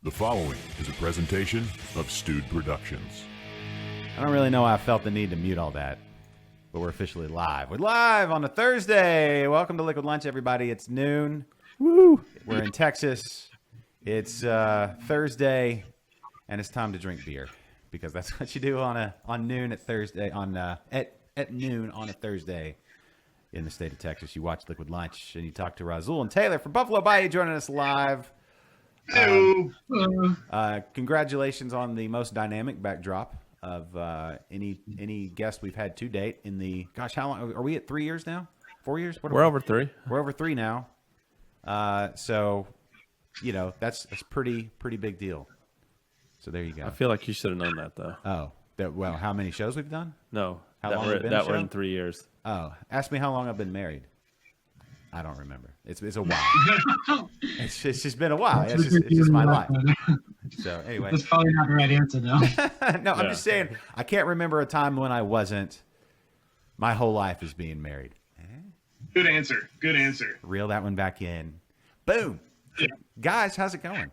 The following is a presentation of Stewed Productions. I don't really know why I felt the need to mute all that, but we're officially live. We're live on a Thursday. Welcome to Liquid Lunch, everybody. It's noon. Woo! We're in Texas. It's Thursday, and it's time to drink beer because that's what you do on noon at Thursday at noon on a Thursday in the state of Texas. You watch Liquid Lunch and you talk to Rasul and Taylor from Buffalo Bayou joining us live. Congratulations on the most dynamic backdrop of any guest we've had to date in the how long are we at? 3 years now? 4 years? We're over 3. We're over 3 now. So that's a pretty big deal. So there you go. I feel like you should have known that though. Oh, how many shows we've done? No, How that long we're, we've been that a we're show? in 3 years. Oh, ask me how long I've been married. I don't remember. It's a while. it's just been a while. It's just my life. So anyway, that's probably not the right answer, though. No, I'm just saying I can't remember a time when I wasn't. My whole life is being married. Good answer. Good answer. Reel that one back in. Boom. Yeah. Guys, how's it going?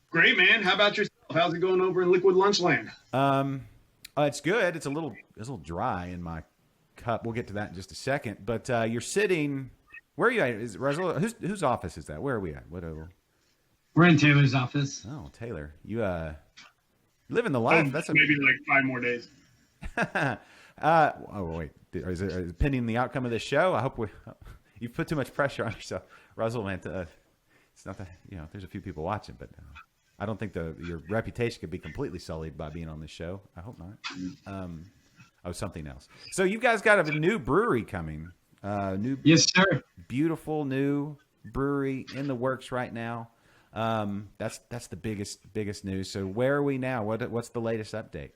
Great, man. How about yourself? How's it going over in Liquid Lunchland? It's good. It's a little dry in my cup. We'll get to that in just a second. But you're sitting. Where are you at? Is it Rasul? Whose office is that? Where are we at? We're in Taylor's office. Oh, Taylor, you living the life. That's maybe like 5 more days. Wait. Is it pending the outcome of this show? I hope you've put too much pressure on yourself, Rasul. Man, it's not that there's a few people watching, but I don't think your reputation could be completely sullied by being on this show. I hope not. Something else. So you guys got a new brewery coming. Yes, sir. Beautiful new brewery in the works right now. That's the biggest news. So where are we now? What's the latest update?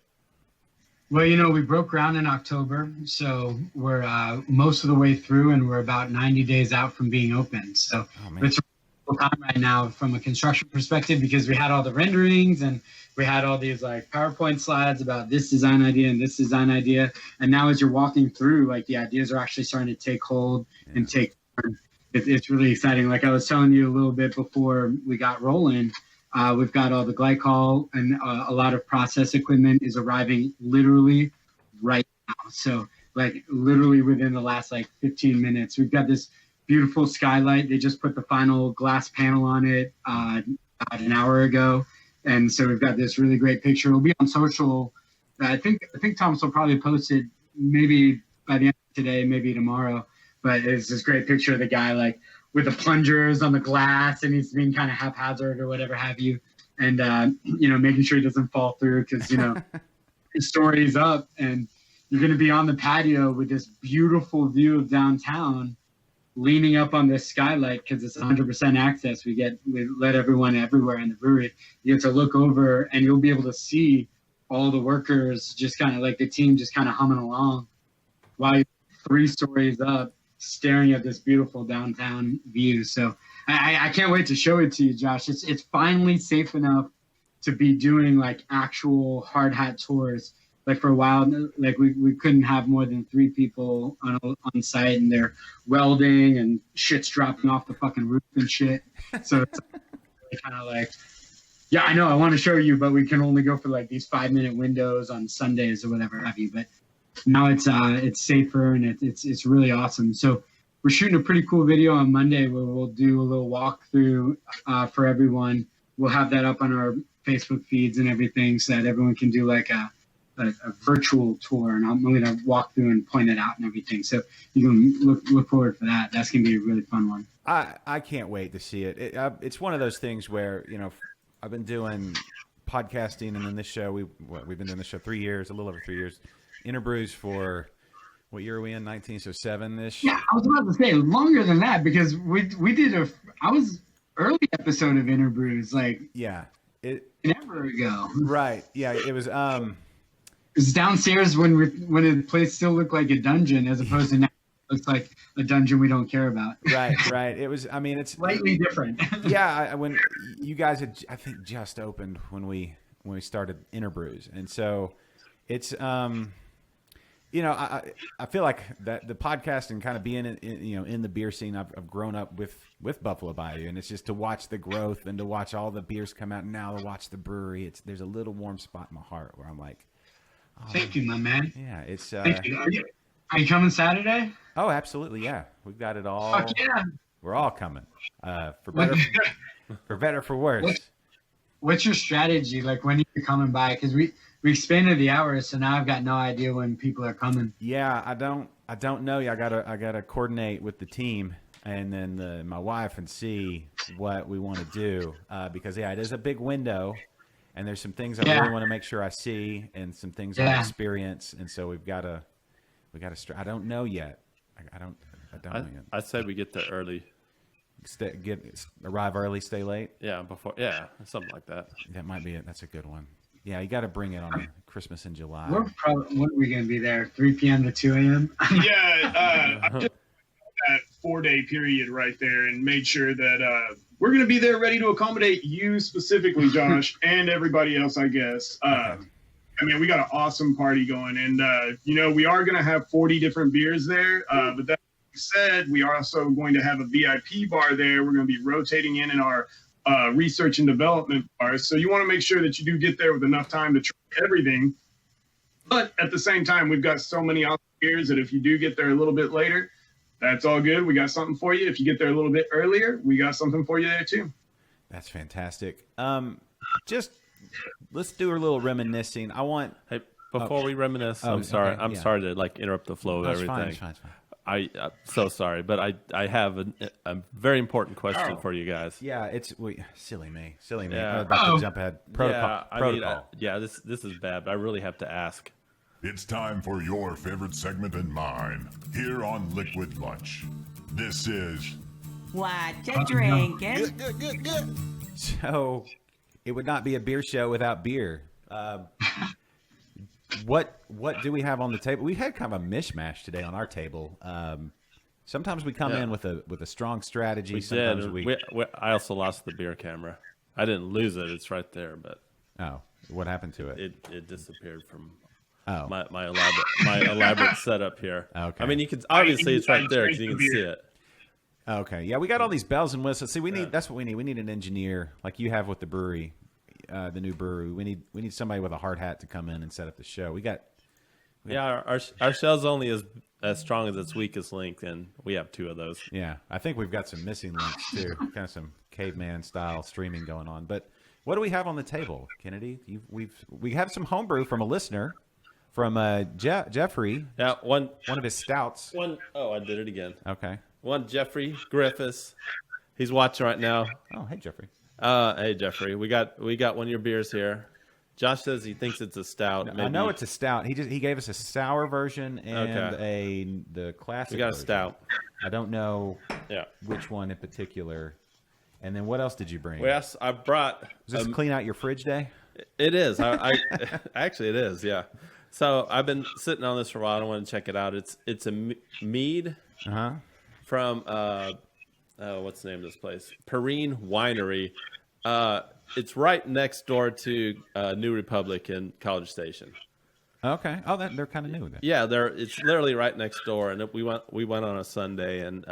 Well, we broke ground in October, so we're most of the way through, and we're about 90 days out from being open. So it's a cool time right now from a construction perspective because we had all the renderings and we had all these like PowerPoint slides about this design idea and this design idea. And now as you're walking through, like the ideas are actually starting to take hold and take form. It's really exciting. Like I was telling you a little bit before we got rolling, we've got all the glycol and a lot of process equipment is arriving literally right now. So like literally within the last 15 minutes, we've got this beautiful skylight. They just put the final glass panel on it about an hour ago. And so we've got this really great picture. It'll be on social. I think Thomas will probably post it maybe by the end of today, maybe tomorrow. But it's this great picture of the guy with the plungers on the glass, and he's being kind of haphazard or whatever have you, and making sure he doesn't fall through because his story is up, and you're going to be on the patio with this beautiful view of downtown, leaning up on this skylight because it's 100% access. We let everyone everywhere in the brewery. You get to look over, and you'll be able to see all the workers just kind of like the team just kind of humming along while you're 3 stories up, staring at this beautiful downtown view. So I can't wait to show it to you, Josh. It's finally safe enough to be doing actual hard hat tours. For a while, we couldn't have more than 3 people on site, and they're welding and shit's dropping off the fucking roof and shit. So it's kind of yeah, I know I want to show you, but we can only go for these 5-minute windows on Sundays or whatever have you. But now it's safer and it's really awesome. So we're shooting a pretty cool video on Monday where we'll do a little walkthrough for everyone. We'll have that up on our Facebook feeds and everything so that everyone can do a virtual tour, and I'm going to walk through and point it out and everything. So you can look forward for that. That's going to be a really fun one. I can't wait to see it. It's one of those things where I've been doing podcasting, and then this show we've been doing this show 3 years, a little over 3 years. Interbrews for what year are we in? 19, so 7-ish. Yeah, I was about to say longer than that because we did I was early episode of Interbrews ever ago. Right. Yeah, it was. It's downstairs when the place still looked like a dungeon, as opposed to now it looks like a dungeon we don't care about. Right. It was. I mean, it's slightly different. Yeah, when you guys had, I think, just opened when we started Interbrews, and so it's I feel like that the podcast and kind of being in the beer scene, I've grown up with Buffalo Bayou, and it's just to watch the growth and to watch all the beers come out, and now to watch the brewery. There's a little warm spot in my heart where I'm like, oh, thank you, my man. Yeah, it's. Thank you. Are you coming Saturday? Oh, absolutely, yeah. We've got it all. Fuck yeah. We're all coming. For better, for worse. What's your strategy? Like, when are you coming by? Because we expanded the hours, so now I've got no idea when people are coming. Yeah, I don't know. I gotta coordinate with the team and then my wife and see what we want to do because it is a big window, and there's some things I really want to make sure I see and some things I experience, and so we gotta. I don't know yet. I don't know yet. I said we get there early. Arrive early, stay late. Yeah, something like that. That might be it. That's a good one. Yeah, you got to bring it on Christmas in July. What are we going to be there? 3 p.m. to 2 a.m. Yeah, I just that 4-day period right there, and made sure that we're going to be there ready to accommodate you specifically, Josh, and everybody else, I guess. I mean, we got an awesome party going, and we are going to have 40 different beers there. But that being said, we are also going to have a VIP bar there. We're going to be rotating in our research and development bars. So you want to make sure that you do get there with enough time to try everything. But at the same time, we've got so many awesome beers that if you do get there a little bit later, that's all good. We got something for you. If you get there a little bit earlier, we got something for you there too. That's fantastic. Let's do a little reminiscing. Hey, before we reminisce, I'm sorry. Okay, I'm sorry to interrupt the flow of everything. It's fine. I'm so sorry, but I have a very important question for you guys. Yeah, silly me. Yeah. I'm about to jump ahead. Protocol. This is bad, but I really have to ask. It's time for your favorite segment and mine here on Liquid Lunch. This is What you drinking? So, it would not be a beer show without beer. What do we have on the table? We had kind of a mishmash today on our table. Sometimes we come in with a strong strategy. Sometimes I also lost the beer camera. I didn't lose it; it's right there. But what happened to it? It disappeared from my elaborate setup here. Okay. I mean, you can obviously it's right there because you can see it. Okay. Yeah, we got all these bells and whistles. See, that's what we need. We need an engineer like you have with the brewery. The new brewery. We need somebody with a hard hat to come in and set up the show. We got our show's only as strong as its weakest link, and we have 2 of those. Yeah, I think we've got some missing links too, kind of some caveman style streaming going on. But what do we have on the table, Kennedy? We have some homebrew from a listener, from Jeffrey. Yeah, one of his stouts. I did it again. Okay. One Jeffrey Griffiths. He's watching right now. Oh, hey Jeffrey. Hey Jeffrey, we got one of your beers here. Josh says he thinks it's a stout. I know it's a stout. He gave us a sour version and the classic. We got version. a stout. I don't know which one in particular. And then what else did you bring? Well, yes, I brought. Is this clean out your fridge day? It is. I actually it is. Yeah. So I've been sitting on this for a while. I want to check it out. It's a mead from what's the name of this place? Perrine Winery. It's right next door to New Republic in College Station. Okay. Oh, they're kind of new then. Yeah, it's literally right next door, and we went on a Sunday, and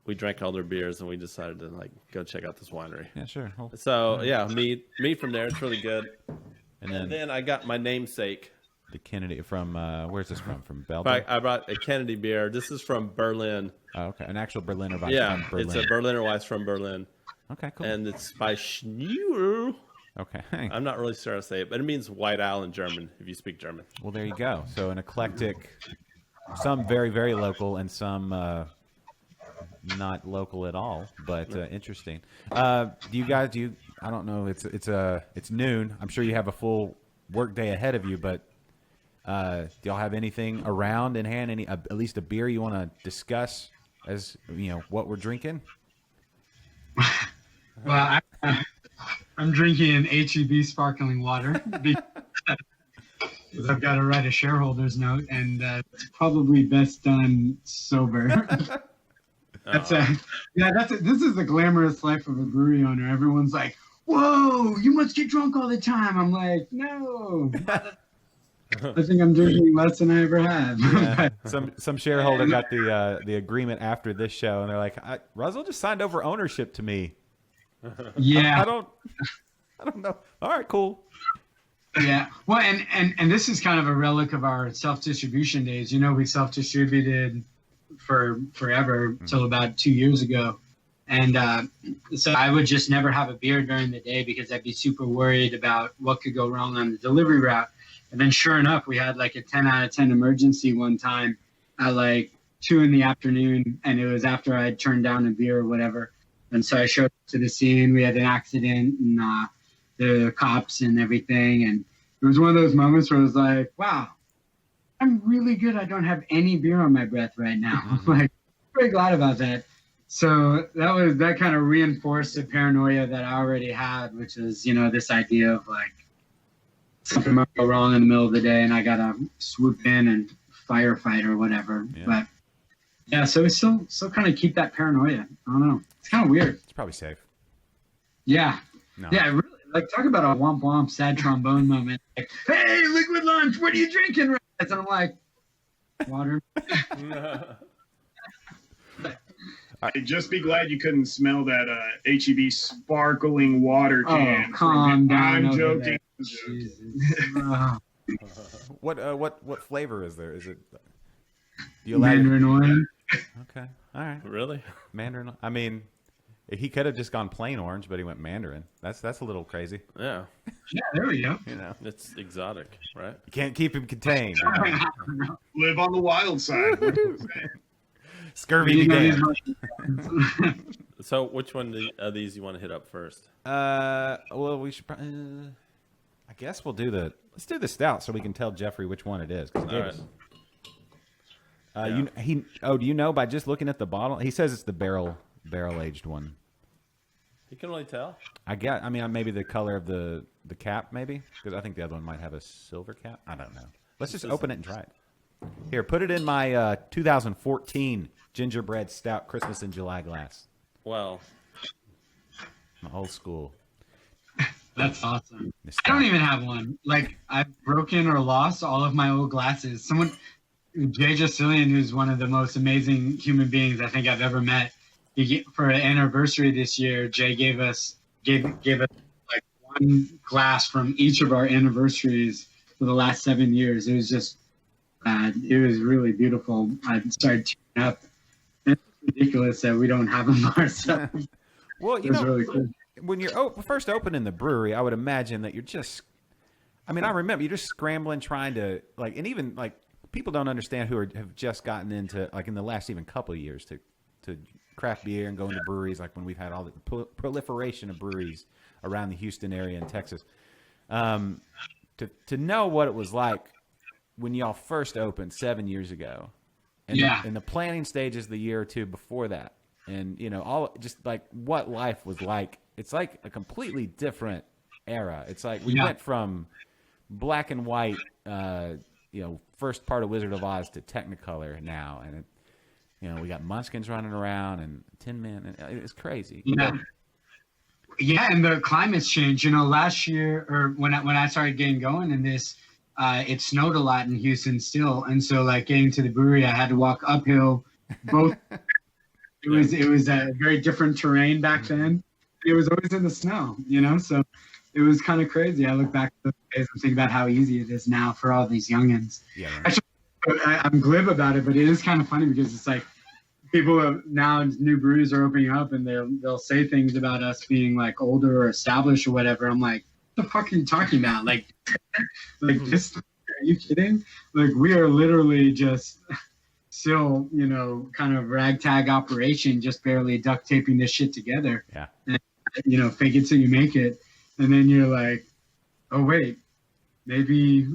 we drank all their beers, and we decided to go check out this winery. Yeah, sure. Well, so mead from there. It's really good. And then I got my namesake. The Kennedy from where's this from? From Belgium. I brought a Kennedy beer. This is from Berlin. Oh, okay, an actual Berliner Weiss. Yeah, from Berlin. It's a Berliner Weiss from Berlin. Okay, cool. And it's by Schnür. Okay. I'm not really sure how to say it, but it means white owl in German, if you speak German. Well, there you go. So an eclectic, some very, very local and some not local at all, but interesting. Do you guys, I don't know, it's noon. I'm sure you have a full work day ahead of you, but do y'all have anything around in hand, at least a beer you want to discuss as, what we're drinking? Well, I'm drinking an HEB sparkling water because I've got to write a shareholder's note, and it's probably best done sober. This is the glamorous life of a brewery owner. Everyone's like, "Whoa, you must get drunk all the time." I'm like, "No." I think I'm drinking less than I ever have. Yeah. Some shareholder got the agreement after this show, and they're like, Rasul just signed over ownership to me. Yeah. I don't know. All right, cool. Yeah. Well, and this is kind of a relic of our self-distribution days. You know, we self-distributed for forever till about 2 years ago. And so I would just never have a beer during the day because I'd be super worried about what could go wrong on the delivery route. And then sure enough, we had like a 10 out of 10 emergency one time at like 2 p.m. And it was after I'd turned down a beer or whatever. And so I showed up to the scene. We had an accident and the cops and everything. And it was one of those moments where I was like, wow, I'm really good. I don't have any beer on my breath right now. I'm like, very glad about that. So that kind of reinforced the paranoia that I already had, which is, you know, this idea of like something might go wrong in the middle of the day and I gotta swoop in and firefight or whatever. Yeah. But yeah, so we still kind of keep that paranoia. I don't know. It's kind of weird. It's probably safe. Yeah. No. Yeah, really. Like, talk about a womp womp sad trombone moment. Like, hey, Liquid Lunch, what are you drinking? And I'm like, water. Just be glad you couldn't smell that HEB sparkling water can. Oh, calm down. I'm joking. What flavor is there? Is it? Do you allow Mandarin orange. Okay, all right. Really? Mandarin. I mean, he could have just gone plain orange, but he went Mandarin. That's a little crazy. Yeah. Yeah, there we go. You know, It's exotic, right? you can't keep him contained. Live on the wild side. Scurvy began. So, which one of these you want to hit up first? Well, we should. I guess we'll let's do the stout so we can tell Jeffrey which one it is. All right. Do you know by just looking at the bottle? He says it's the barrel aged one. You can really tell. I mean, maybe the color of the cap, maybe, because I think the other one might have a silver cap. I don't know. Let's just open it and try it. Here, put it in my 2014 gingerbread stout Christmas in July glass. Well, My old school. That's awesome. I don't even have one. Like, I've broken or lost all of my old glasses. Jay Justilian, who's one of the most amazing human beings I think I've ever met, for an anniversary this year, Jay gave us like one glass from each of our anniversaries for the last 7 years. It was just, it was really beautiful. I started tearing up. It's ridiculous that we don't have them ourselves. Well, you know, really cool. When you're first opening the brewery, I would imagine that you're just, I remember you're just scrambling, trying to, like, and even, like, people don't understand who have just gotten into, like, in the last even couple of years to craft beer and going to breweries, like when we've had all the proliferation of breweries around the Houston area and Texas. To know what it was like when y'all first opened 7 years ago, and in the planning stages the year or two before that, and all just like what life was like. It's like a completely different era. It's like we went from black and white, first part of Wizard of Oz to Technicolor now, and we got Munchkins running around and Tin Man, and it's crazy. Yeah, and the climate's changed. Last year, or when I started getting going in this, it snowed a lot in Houston still, and so like getting to the brewery, I had to walk uphill. Both, it was a very different terrain back then. It was always in the snow, so it was kind of crazy. I look back at those days and think about how easy it is now for all these youngins. Yeah. Actually, I'm glib about it, but it is kind of funny because it's like people now, new breweries are opening up and they'll say things about us being like older or established or whatever. I'm like, what the fuck are you talking about? Like this? Are you kidding? Like, we are literally just still, kind of ragtag operation, just barely duct taping this shit together. Yeah. And, fake it till you make it. And then you're like, oh wait, maybe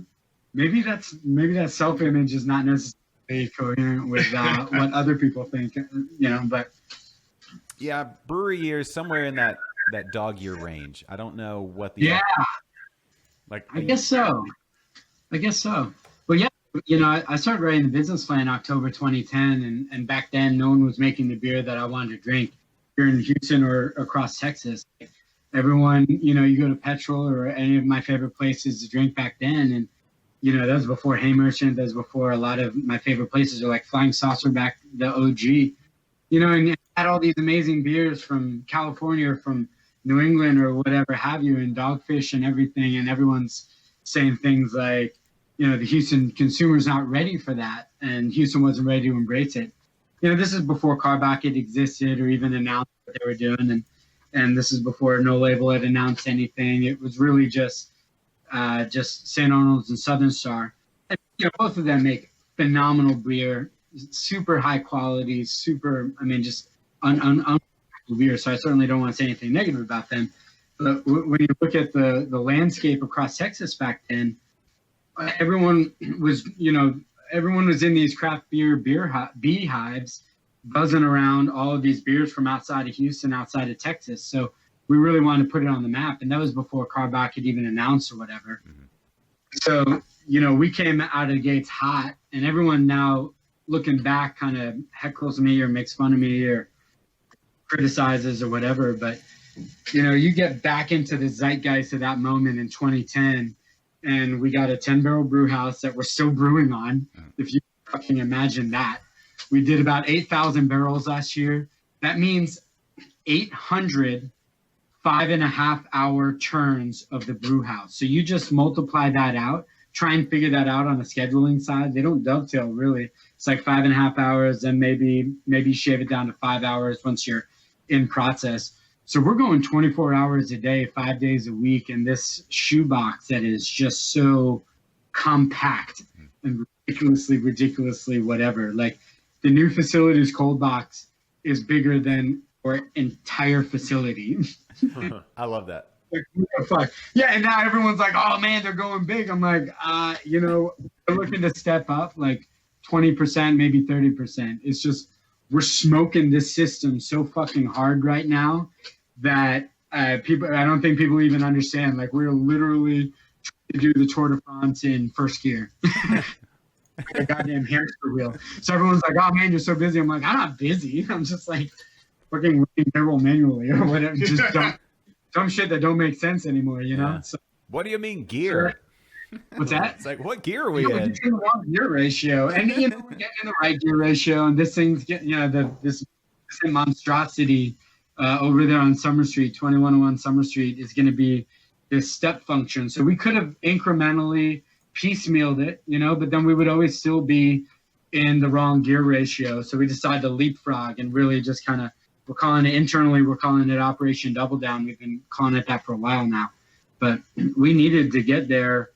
that self-image is not necessarily coherent with what other people think, but yeah, brewery years somewhere in that dog year range. I don't know what the I guess so. Well, yeah, I started writing the business plan in October 2010, and back then no one was making the beer that I wanted to drink here in Houston or across Texas. Everyone, you go to Petrol or any of my favorite places to drink back then, and that was before Hay Merchant. That was before a lot of my favorite places are like Flying Saucer back the OG. And had all these amazing beers from California or from New England or whatever have you, and Dogfish and everything. And everyone's saying things like, the Houston consumer's not ready for that. And Houston wasn't ready to embrace it. This is before Carbach had existed or even announced what they were doing. And this is before No Label had announced anything. It was really just St. Arnold's and Southern Star. And, both of them make phenomenal beer, super high quality, just unbelievable beer. So I certainly don't want to say anything negative about them. But when you look at the landscape across Texas back then, everyone was in these craft beer beehives, buzzing around all of these beers from outside of Houston, outside of Texas. So we really wanted to put it on the map. And that was before Carbach had even announced or whatever. Mm-hmm. So, we came out of the gates hot, and everyone now looking back kind of heckles me or makes fun of me or criticizes or whatever. But, you get back into the zeitgeist of that moment in 2010, and we got a 10-barrel brew house that we're still brewing on. If you fucking imagine that. We did about 8,000 barrels last year. That means 800 5.5-hour turns of the brew house. So you just multiply that out, try and figure that out on the scheduling side. They don't dovetail really. It's like 5.5 hours, then maybe shave it down to 5 hours once you're in process. So we're going 24 hours a day, 5 days a week in this shoebox that is just so compact and ridiculously whatever. Like the new facility's cold box is bigger than our entire facility. I love that. Yeah, and now everyone's like, oh man, they're going big. I'm like, we're looking to step up like 20%, maybe 30%. It's just we're smoking this system so fucking hard right now that I don't think people even understand. Like we're literally trying to do the Tour de France in first gear. Like a goddamn hamster wheel. So everyone's like, oh man, you're so busy. I'm like, I'm not busy. I'm just like fucking working payroll manually or whatever. Just dumb shit that don't make sense anymore, Yeah. So, what do you mean gear? What's that? It's like, what gear are we in? We're getting the wrong gear ratio. And, we're getting in the right gear ratio. And this thing's getting, this monstrosity over there on Summer Street, 2101 Summer Street, is going to be this step function. So we could have incrementally piecemealed it, but then we would always still be in the wrong gear ratio. So we decided to leapfrog and really just kind of, we're calling it Operation Double Down. We've been calling it that for a while now. But we needed to get there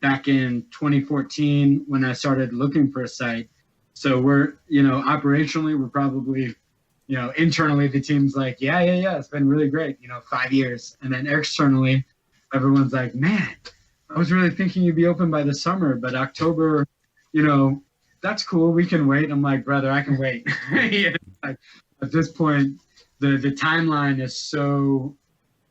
back in 2014 when I started looking for a site. So we're, operationally, we're probably, internally the team's like, yeah, it's been really great, 5 years. And then externally, everyone's like, man, I was really thinking you'd be open by the summer, but October, that's cool. We can wait. I'm like, brother, I can wait. Like, at this point, the timeline is so,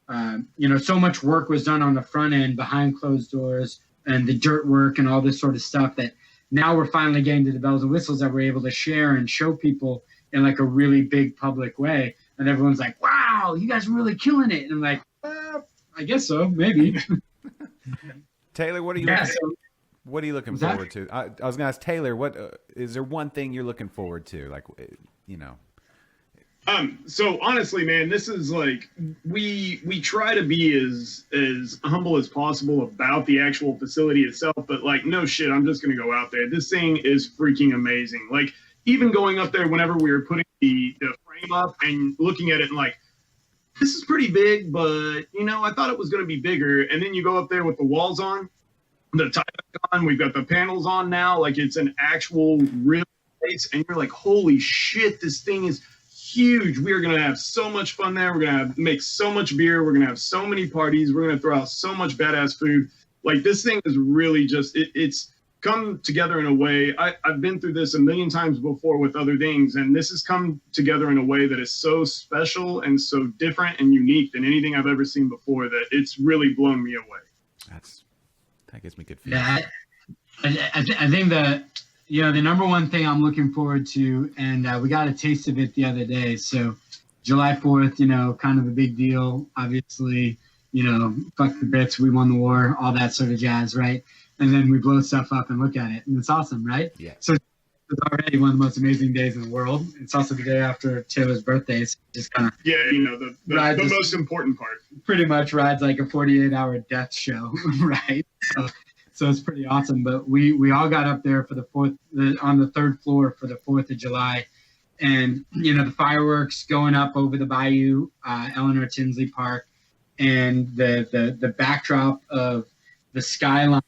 so much work was done on the front end behind closed doors and the dirt work and all this sort of stuff that now we're finally getting to the bells and whistles that we're able to share and show people in like a really big public way. And everyone's like, wow, you guys are really killing it. And I'm like, I guess so, maybe. Taylor, what are you looking forward to? I was going to ask Taylor, what is there one thing you're looking forward to? Like, So honestly, man, this is like we try to be as humble as possible about the actual facility itself, but like no shit, I'm just gonna go out there. This thing is freaking amazing. Like even going up there whenever we were putting the frame up and looking at it and like, this is pretty big, but I thought it was gonna be bigger. And then you go up there with the walls on, the tie on, we've got the panels on now, like it's an actual real place, and you're like, holy shit, this thing is huge. We are going to have so much fun there. We're going to make so much beer. We're going to have so many parties. We're going to throw out so much badass food. Like this thing is really just, it's come together in a way. I've been through this a million times before with other things, and this has come together in a way that is so special and so different and unique than anything I've ever seen before that it's really blown me away. That gives me good feeling. Yeah, I think that, the number one thing I'm looking forward to, and we got a taste of it the other day. So July 4th, kind of a big deal. Obviously, fuck the Brits, we won the war, all that sort of jazz, right? and then we blow stuff up and look at it, and it's awesome, right? Yeah. So it's already one of the most amazing days in the world. It's also the day after Taylor's birthday, so just kind of the most important part. Pretty much rides like a 48-hour death show, right? So it's pretty awesome. But we all got up there for on the third floor for the 4th of July, and the fireworks going up over the Bayou, Eleanor Tinsley Park, and the backdrop of the skyline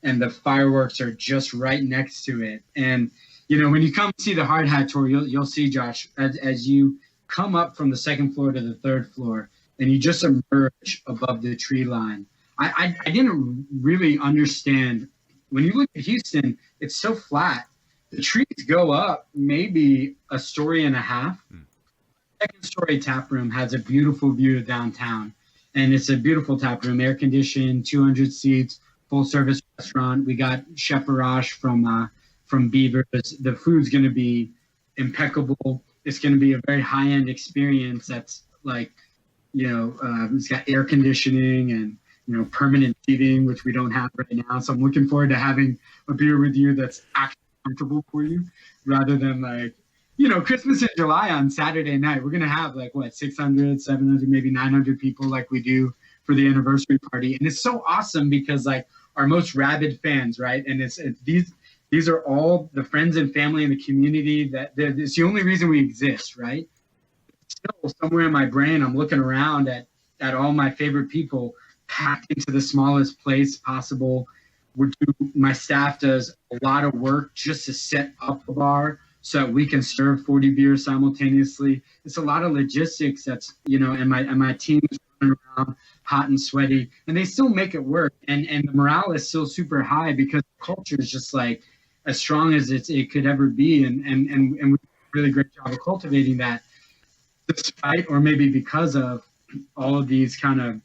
and the fireworks are just right next to it. And when you come see the Hard Hat Tour, you'll see, Josh, as you come up from the 2nd floor to the 3rd floor, and you just emerge above the tree line. I didn't really understand. When you look at Houston, it's so flat. The trees go up maybe a story and a half. 2nd story tap room has a beautiful view of downtown. And it's a beautiful tap room, air conditioned, 200 seats, full service restaurant. We got Chef Arash from Beavers. The food's going to be impeccable. It's going to be a very high end experience. That's like, it's got air conditioning and permanent seating, which we don't have right now. So I'm looking forward to having a beer with you that's actually comfortable for you, rather than like, Christmas in July on Saturday night. We're going to have 600, 700, maybe 900 people like we do for the anniversary party. And it's so awesome because our most rabid fans, right? And it's these are all the friends and family in the community that it's the only reason we exist, right? Still somewhere in my brain, I'm looking around at all my favorite people packed into the smallest place possible. My staff does a lot of work just to set up a bar so that we can serve 40 beers simultaneously. It's a lot of logistics that's, and my team is running around hot and sweaty, and they still make it work. And the morale is still super high because the culture is just as strong as it could ever be. And we do a really great job of cultivating that, despite or maybe because of all of these kind of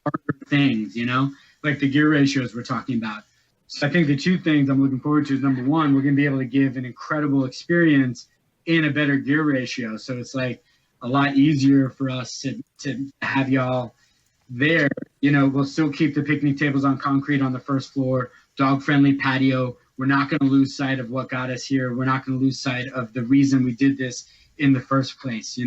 harder things, like the gear ratios we're talking about. So I think the two things I'm looking forward to is, number one, we're going to be able to give an incredible experience in a better gear ratio. So it's a lot easier for us to have y'all there. We'll still keep the picnic tables on concrete on the 1st floor, dog-friendly patio. We're not going to lose sight of what got us here. We're not going to lose sight of the reason we did this in the first place,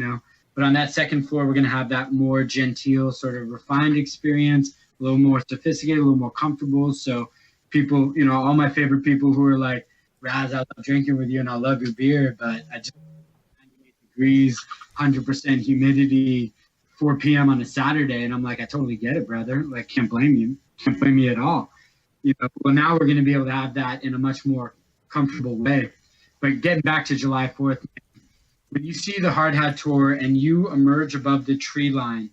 But on that 2nd floor, we're going to have that more genteel, sort of refined experience, a little more sophisticated, a little more comfortable. So people, all my favorite people who are like, Raz, I love drinking with you and I love your beer, but I just 98 degrees, 100% humidity, 4 p.m. on a Saturday. And I'm like, I totally get it, brother. Can't blame you. Can't blame me at all. Well, now we're going to be able to have that in a much more comfortable way. But getting back to July 4th, when you see the Hard Hat Tour and you emerge above the tree line,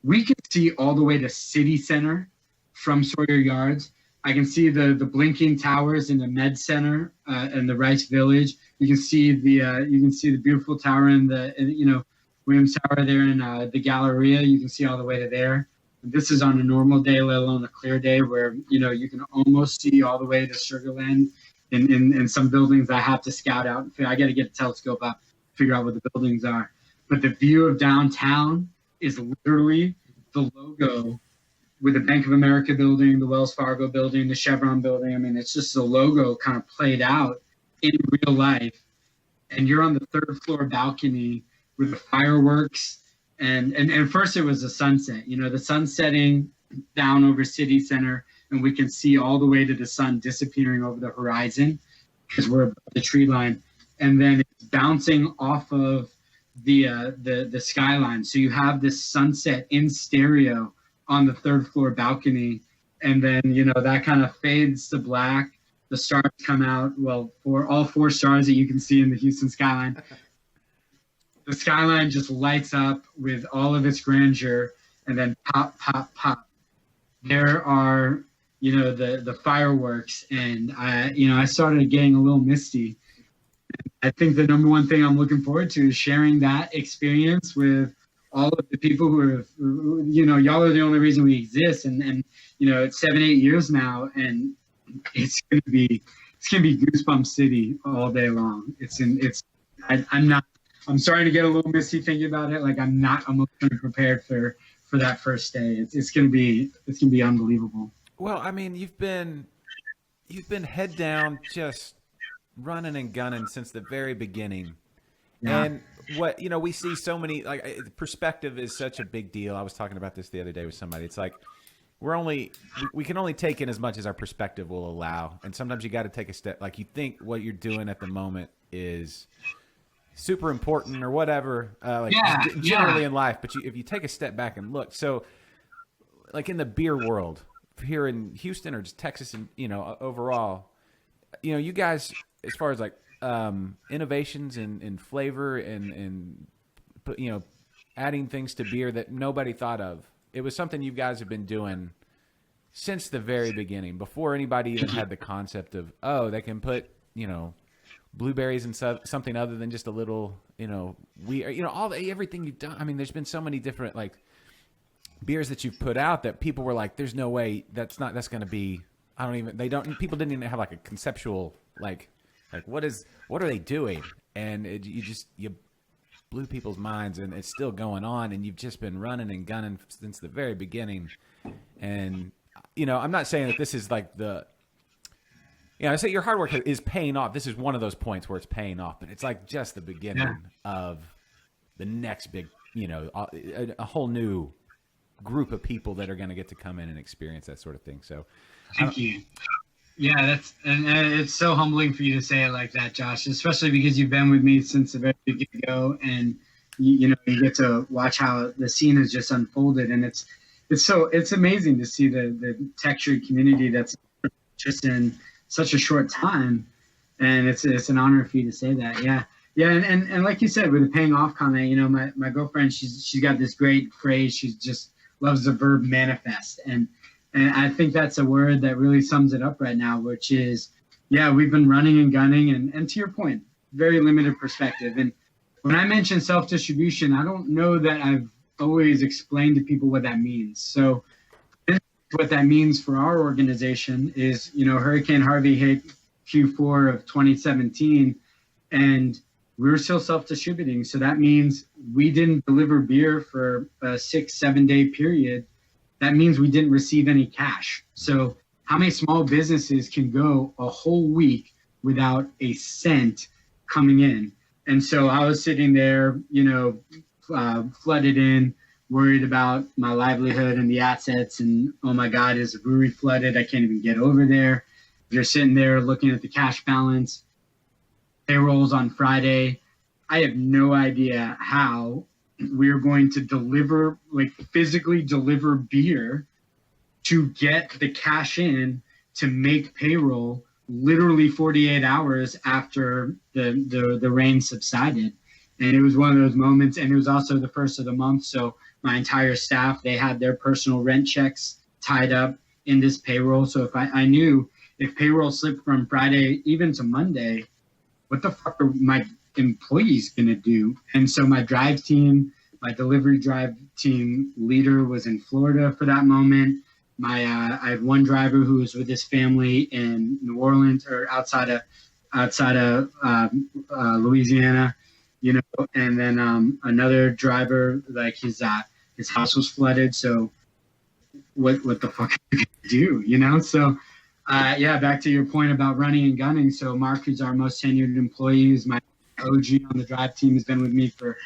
we can see all the way to City Center from Sawyer Yards. I can see the blinking towers in the Med Center and the Rice Village. You can see the beautiful tower in the Williams Tower there in the Galleria. You can see all the way to there. This is on a normal day, let alone a clear day, where you can almost see all the way to Sugarland. In some buildings, I have to scout out. I got to get a telescope up, figure out what the buildings are. But the view of downtown is literally the logo with the Bank of America building, the Wells Fargo building, the Chevron building. I mean, it's just the logo kind of played out in real life. And you're on the 3rd floor balcony with the fireworks. And first it was the sunset, the sun setting down over City Center, and we can see all the way to the sun disappearing over the horizon because we're above the tree line. And then it's bouncing off of the skyline. So you have this sunset in stereo on the 3rd floor balcony. And then, that kind of fades to black. The stars come out. Well, for all 4 stars that you can see in the Houston skyline, the skyline just lights up with all of its grandeur, and then pop, pop, pop. There are, the fireworks, and I started getting a little misty. I think the number one thing I'm looking forward to is sharing that experience with all of the people who have, y'all are the only reason we exist, and it's 7-8 years now, and it's gonna be Goosebump City all day long. I'm starting to get a little misty thinking about it. I'm not emotionally prepared for that first day. It's gonna be unbelievable. Well, I mean, you've been you've been head down, just running and gunning since the very beginning. Yeah. And what, we see so many, perspective is such a big deal. I was talking about this the other day with somebody. It's like, we can only take in as much as our perspective will allow. And sometimes you got to take a step, like you think what you're doing at the moment is super important or whatever, generally in life. But if you take a step back and look, so like in the beer world here in Houston or just Texas and, overall, you guys, as far as like innovations in flavor and adding things to beer that nobody thought of. It was something you guys have been doing since the very beginning, before anybody even had the concept of, they can put, blueberries in something other than just a little, everything you've done. I mean, there's been so many different like beers that you've put out that people were like, there's no way that's going to be, people didn't even have like a conceptual, like what are they doing? And you blew people's minds, and it's still going on, and you've just been running and gunning since the very beginning. And I'm not saying that this is like I say your hard work is paying off. This is one of those points where it's paying off, but it's like just the beginning of the next big, a whole new group of people that are going to get to come in and experience that sort of thing. So thank you. Yeah, and it's so humbling for you to say it like that, Josh, especially because you've been with me since the very get-go, and you get to watch how the scene has just unfolded, and it's amazing to see the textured community that's just in such a short time, and it's an honor for you to say that. Yeah, and like you said, with the paying off comment, my girlfriend, she's got this great phrase. She just loves the verb manifest, and I think that's a word that really sums it up right now, which is, we've been running and gunning, and to your point, very limited perspective. And when I mention self-distribution, I don't know that I've always explained to people what that means. So what that means for our organization is, Hurricane Harvey hit Q4 of 2017, and we were still self-distributing. So that means we didn't deliver beer for a 6-7 day period. That means we didn't receive any cash. So how many small businesses can go a whole week without a cent coming in? And so I was sitting there, flooded in, worried about my livelihood and the assets. And, oh my God, is the brewery flooded? I can't even get over there. You're sitting there looking at the cash balance. Payrolls on Friday. I have no idea how we're going to deliver, physically deliver beer to get the cash in to make payroll literally 48 hours after the rain subsided. And it was one of those moments, and it was also the first of the month. So my entire staff, they had their personal rent checks tied up in this payroll. So if I knew if payroll slipped from Friday even to Monday, what the fuck are my employees going to do? And so my delivery drive team leader was in Florida for that moment. I had one driver who was with his family in New Orleans or outside of Louisiana, and then another driver, like his house was flooded. So what the fuck are you gonna do? So back to your point about running and gunning. So Mark, who's our most tenured employee, who's my OG on the drive team, has been with me for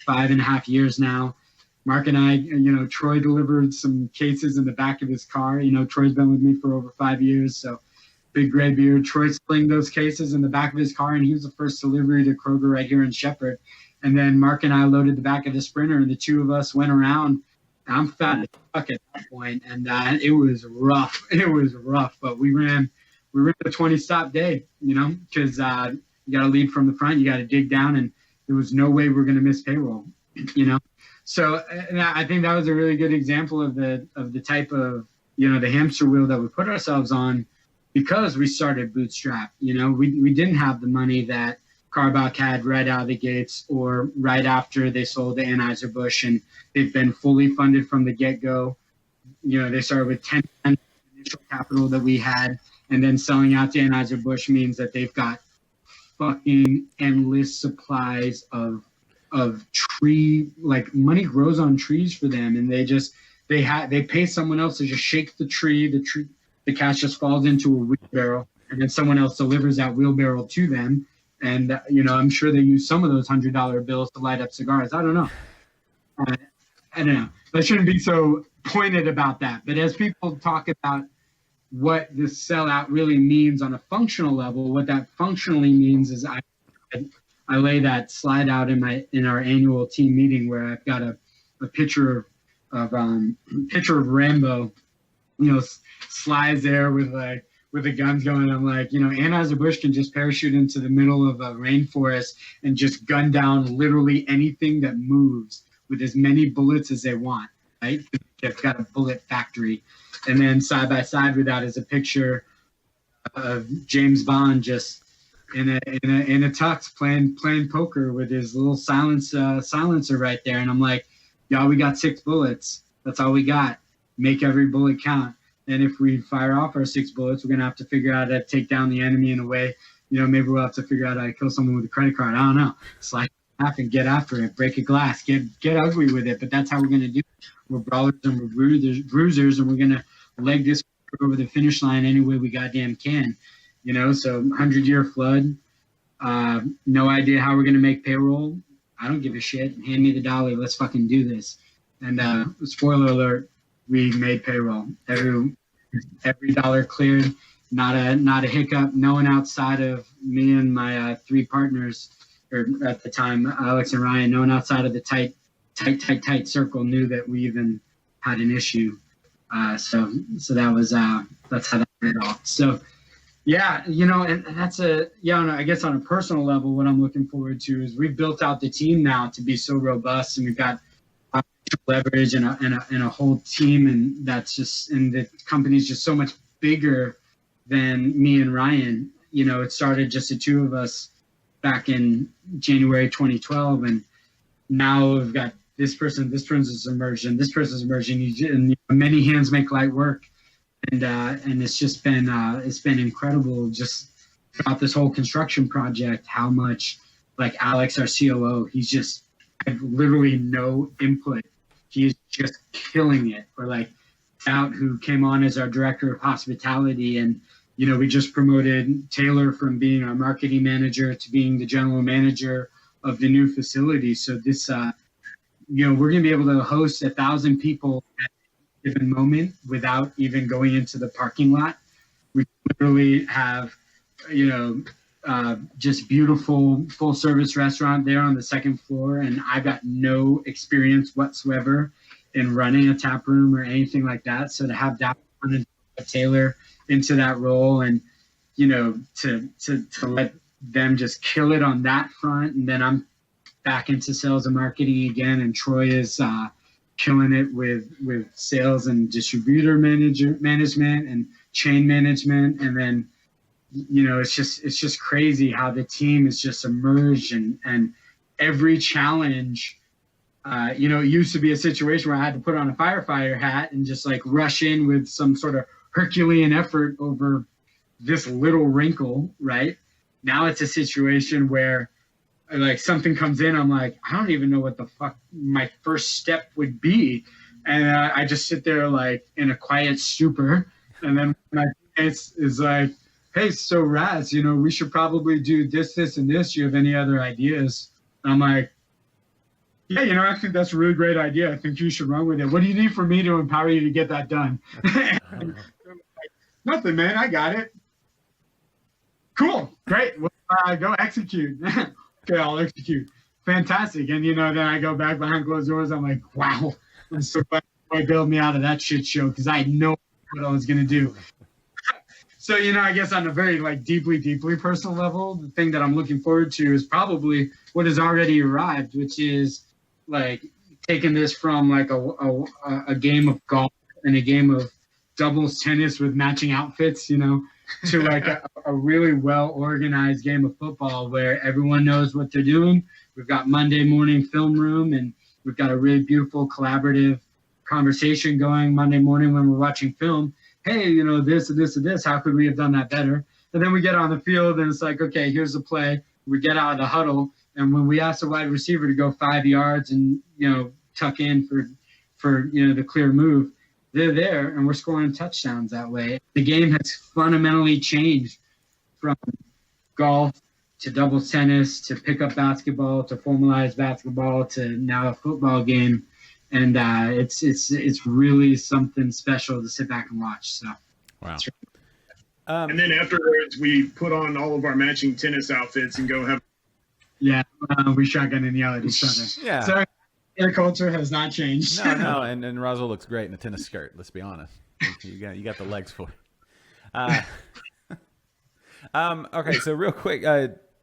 5.5 years now. Mark and I, Troy delivered some cases in the back of his car. Troy's been with me for over 5 years. So big gray beard. Troy sling those cases in the back of his car, and he was the first delivery to Kroger right here in Shepherd. And then Mark and I loaded the back of the Sprinter, and the two of us went around. I'm fat as fuck at that point, and it was rough. It was rough, but we ran a 20-stop day, because you got to lead from the front, you got to dig down, and there was no way we're going to miss payroll, So I think that was a really good example of the type of, the hamster wheel that we put ourselves on, because we started bootstrap. We didn't have the money that Carbach had right out of the gates or right after they sold to Anheuser-Busch, and they've been fully funded from the get-go. They started with 10 times the initial capital that we had, and then selling out to Anheuser-Busch means that they've got fucking endless supplies of tree, money grows on trees for them, and they pay someone else to just shake the tree. The cash just falls into a wheelbarrow, and then someone else delivers that wheelbarrow to them. And, I'm sure they use some of those $100 bills to light up cigars. I don't know. I don't know. I shouldn't be so pointed about that. But as people talk about what this sellout really means on a functional level, what that functionally means is I lay that slide out in our annual team meeting where I've got a picture of Rambo, slides there with the guns going. I'm like, Anheuser-Busch can just parachute into the middle of a rainforest and just gun down literally anything that moves with as many bullets as they want, right? They've got a bullet factory. And then side by side with that is a picture of James Bond just in a tux playing poker with his little silencer right there. And I'm like, y'all, we got 6 bullets. That's all we got. Make every bullet count. And if we fire off our 6 bullets, we're going to have to figure out how to take down the enemy in a way. Maybe we'll have to figure out how to kill someone with a credit card. I don't know. Slide half and get after it. Break a glass. Get ugly with it. But that's how we're going to do it. We're brawlers and we're bruisers, and we're going to leg this over the finish line any way we goddamn can. So 100-year flood. No idea how we're going to make payroll. I don't give a shit. Hand me the dollar. Let's fucking do this. And spoiler alert, we made payroll. Every dollar cleared. Not a hiccup. No one outside of me and my 3 partners, or at the time, Alex and Ryan, no one outside of the tight circle knew that we even had an issue. So that was that's how that went off. So yeah, and that's I guess on a personal level, what I'm looking forward to is we've built out the team now to be so robust, and we've got leverage and a whole team, and the company's just so much bigger than me and Ryan. It started just the 2 of us back in January 2012, and now we've got this person's emerging, this person's emerging, and many hands make light work, and it's just been incredible just throughout this whole construction project how much, like Alex, our COO, he's just had literally no input. He's just killing it. Or like Out, who came on as our director of hospitality, and we just promoted Taylor from being our marketing manager to being the general manager of the new facility. So this we're going to be able to host 1,000 people at a given moment without even going into the parking lot. We literally have, just beautiful full service restaurant there on the 2nd floor. And I've got no experience whatsoever in running a tap room or anything like that. So to have that Taylor into that role, and, to let them just kill it on that front. And then I'm back into sales and marketing again, and Troy is killing it with sales and distributor management and chain management. And then it's just crazy how the team has just emerged, and every challenge it used to be a situation where I had to put on a firefighter hat and just like rush in with some sort of Herculean effort over this little wrinkle. Right now it's a situation where like something comes in, I'm like, I don't even know what the fuck my first step would be. And I just sit there like in a quiet stupor. And then my face is like, hey, so Raz, we should probably do this, and this. Do you have any other ideas? And I'm like, yeah, I think that's a really great idea. I think you should run with it. What do you need from me to empower you to get that done? Nothing, man. I got it. Cool. Great. Well, go execute. Okay, I'll execute. Fantastic. And, then I go back behind closed doors. I'm like, wow, I'm so glad I bailed me out of that shit show because I know what I was going to do. So, I guess on a very, like, deeply, deeply personal level, the thing that I'm looking forward to is probably what has already arrived, which is, like, taking this from, like, a game of golf and a game of doubles tennis with matching outfits, to like a really well-organized game of football where everyone knows what they're doing. We've got Monday morning film room, and we've got a really beautiful collaborative conversation going Monday morning when we're watching film. Hey, this and this and this, how could we have done that better? And then we get on the field and it's like, okay, here's the play. We get out of the huddle, and when we ask the wide receiver to go 5 yards and, tuck in for the clear move, they're there, and we're scoring touchdowns that way. The game has fundamentally changed from golf to doubles tennis to pickup basketball to formalized basketball to now a football game, and it's really something special to sit back and watch. So, wow. And then afterwards, we put on all of our matching tennis outfits and go have. Yeah, we shotgun and yell at each other. Yeah. Sorry, their culture has not changed. No, and Rasul looks great in a tennis skirt. Let's be honest. You got the legs for it. Okay, so real quick,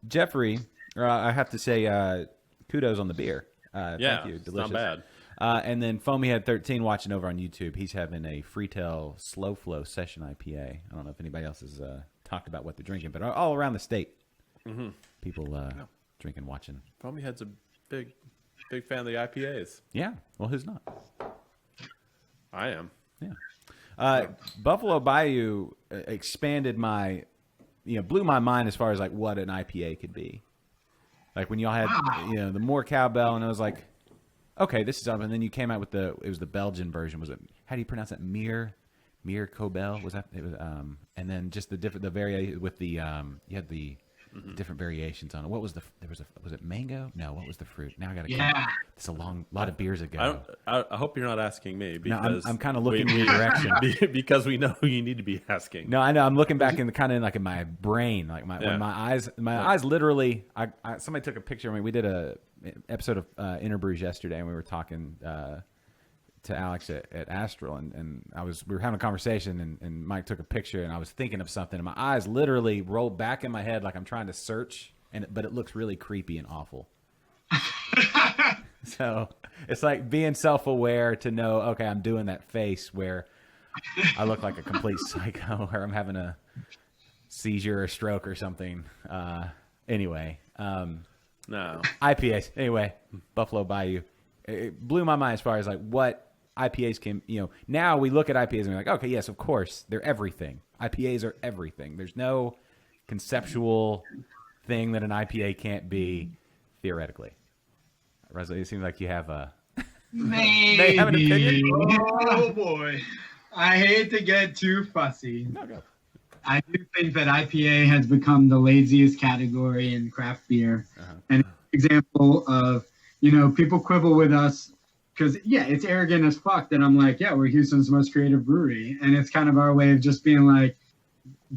Jeffrey, I have to say kudos on the beer. Thank you. Delicious. It's not bad. And then Foamyhead 13 watching over on YouTube. He's having a Freetail Slow Flow Session IPA. I don't know if anybody else has talked about what they're drinking, but all around the state, people drinking, watching. Foamyhead's a big fan of the IPAs. Yeah. Well, who's not? I am. Yeah. Buffalo Bayou expanded my, blew my mind as far as like what an IPA could be. Like when y'all had, the more cowbell, and I was like, okay, this is up. And then you came out with it was the Belgian version. Was it, how do you pronounce that? Mir Cobel? Was that, it was, and then just the variation with the, you had the different variations on it. What was was it mango? No, what was the fruit? Now I got to it's a lot of beers ago. I hope you're not asking me because I'm kind of looking in your direction because we know who you need to be asking. No, I know. I'm looking back in in my brain, like when my eyes literally. Somebody took a picture of me. We did a episode of Interbrews yesterday, and we were talking to Alex at Astral, and we were having a conversation, and Mike took a picture, and I was thinking of something, and my eyes literally rolled back in my head like I'm trying to search, but it looks really creepy and awful. So it's like being self-aware to know, okay, I'm doing that face where I look like a complete psycho, or I'm having a seizure or stroke or something. Anyway, No. IPAs. Anyway, Buffalo Bayou. It blew my mind as far as like what IPAs can, now we look at IPAs and we're like, okay, yes, of course, they're everything. IPAs are everything. There's no conceptual thing that an IPA can't be theoretically. Rasul, it seems like you have a Maybe. have an opinion. Oh boy. I hate to get too fussy. No, go. I do think that IPA has become the laziest category in craft beer. And an example of, people quibble with us because, it's arrogant as fuck that I'm like, we're Houston's most creative brewery. And it's kind of our way of just being like,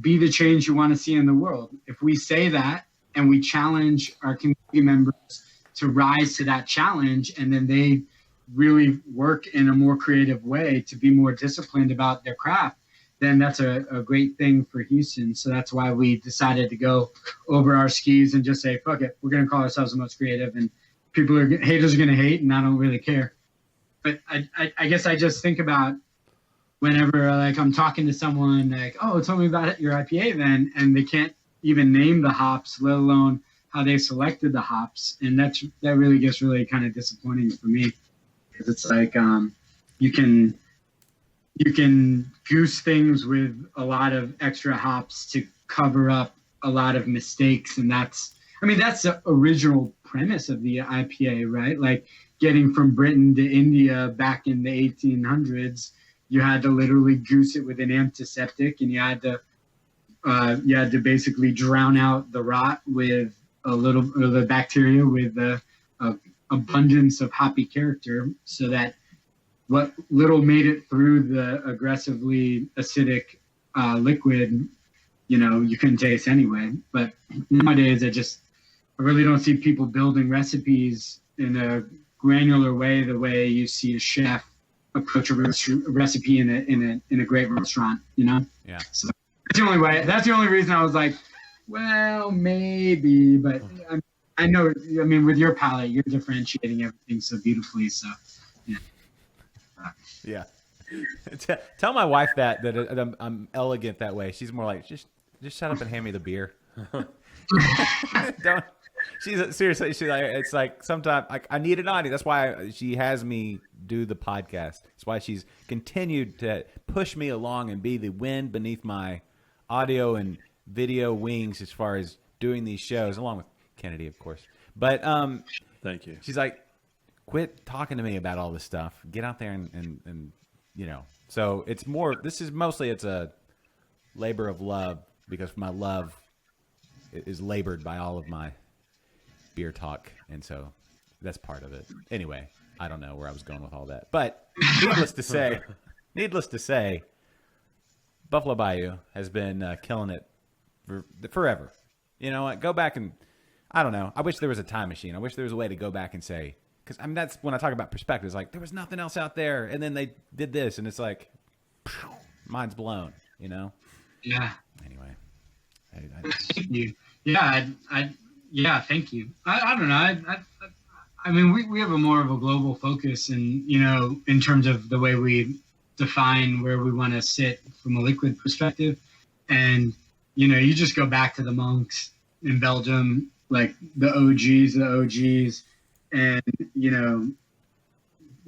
be the change you want to see in the world. If we say that and we challenge our community members to rise to that challenge, and then they really work in a more creative way to be more disciplined about their craft, then that's a great thing for Houston. So that's why we decided to go over our skis and just say, fuck it, we're going to call ourselves the most creative, and haters are going to hate, and I don't really care. But I guess I just think about whenever like I'm talking to someone like, oh, tell me about your IPA then, and they can't even name the hops, let alone how they selected the hops. And that really gets really kind of disappointing for me, because it's like you can goose things with a lot of extra hops to cover up a lot of mistakes. And that's the original premise of the IPA, right? Like getting from Britain to India back in the 1800s, you had to literally goose it with an antiseptic, and you had to basically drown out the rot with the bacteria with the abundance of hoppy character, so that what little made it through the aggressively acidic liquid, you couldn't taste anyway. But nowadays, I really don't see people building recipes in a granular way, the way you see a chef approach a recipe in a great restaurant, Yeah. So that's the only reason I was like, well, maybe, but I know, with your palate, you're differentiating everything so beautifully. So, Yeah. Tell my wife that I'm elegant that way. She's more like, just shut up and hand me the beer. Don't. Seriously. She's like, it's like sometimes I need an audience. That's why she has me do the podcast. That's why she's continued to push me along and be the wind beneath my audio and video wings as far as doing these shows, along with Kennedy, of course. But thank you. She's like, quit talking to me about all this stuff. Get out there and So it's more. This is mostly it's a labor of love, because my love is labored by all of my beer talk, and so that's part of it. Anyway, I don't know where I was going with all that, but needless to say, Buffalo Bayou has been killing it forever. You know what? Go back and, I don't know. I wish there was a time machine. I wish there was a way to go back and say, because I mean, that's when I talk about perspective. It's like, there was nothing else out there, and then they did this, and it's like, mind's blown, you know? Yeah. Anyway. Thank you. Yeah, yeah, thank you. I don't know. I mean, we have a more of a global focus, and you know, in terms of the way we define where we want to sit from a liquid perspective, and you know, you just go back to the monks in Belgium, like the OGs, and you know,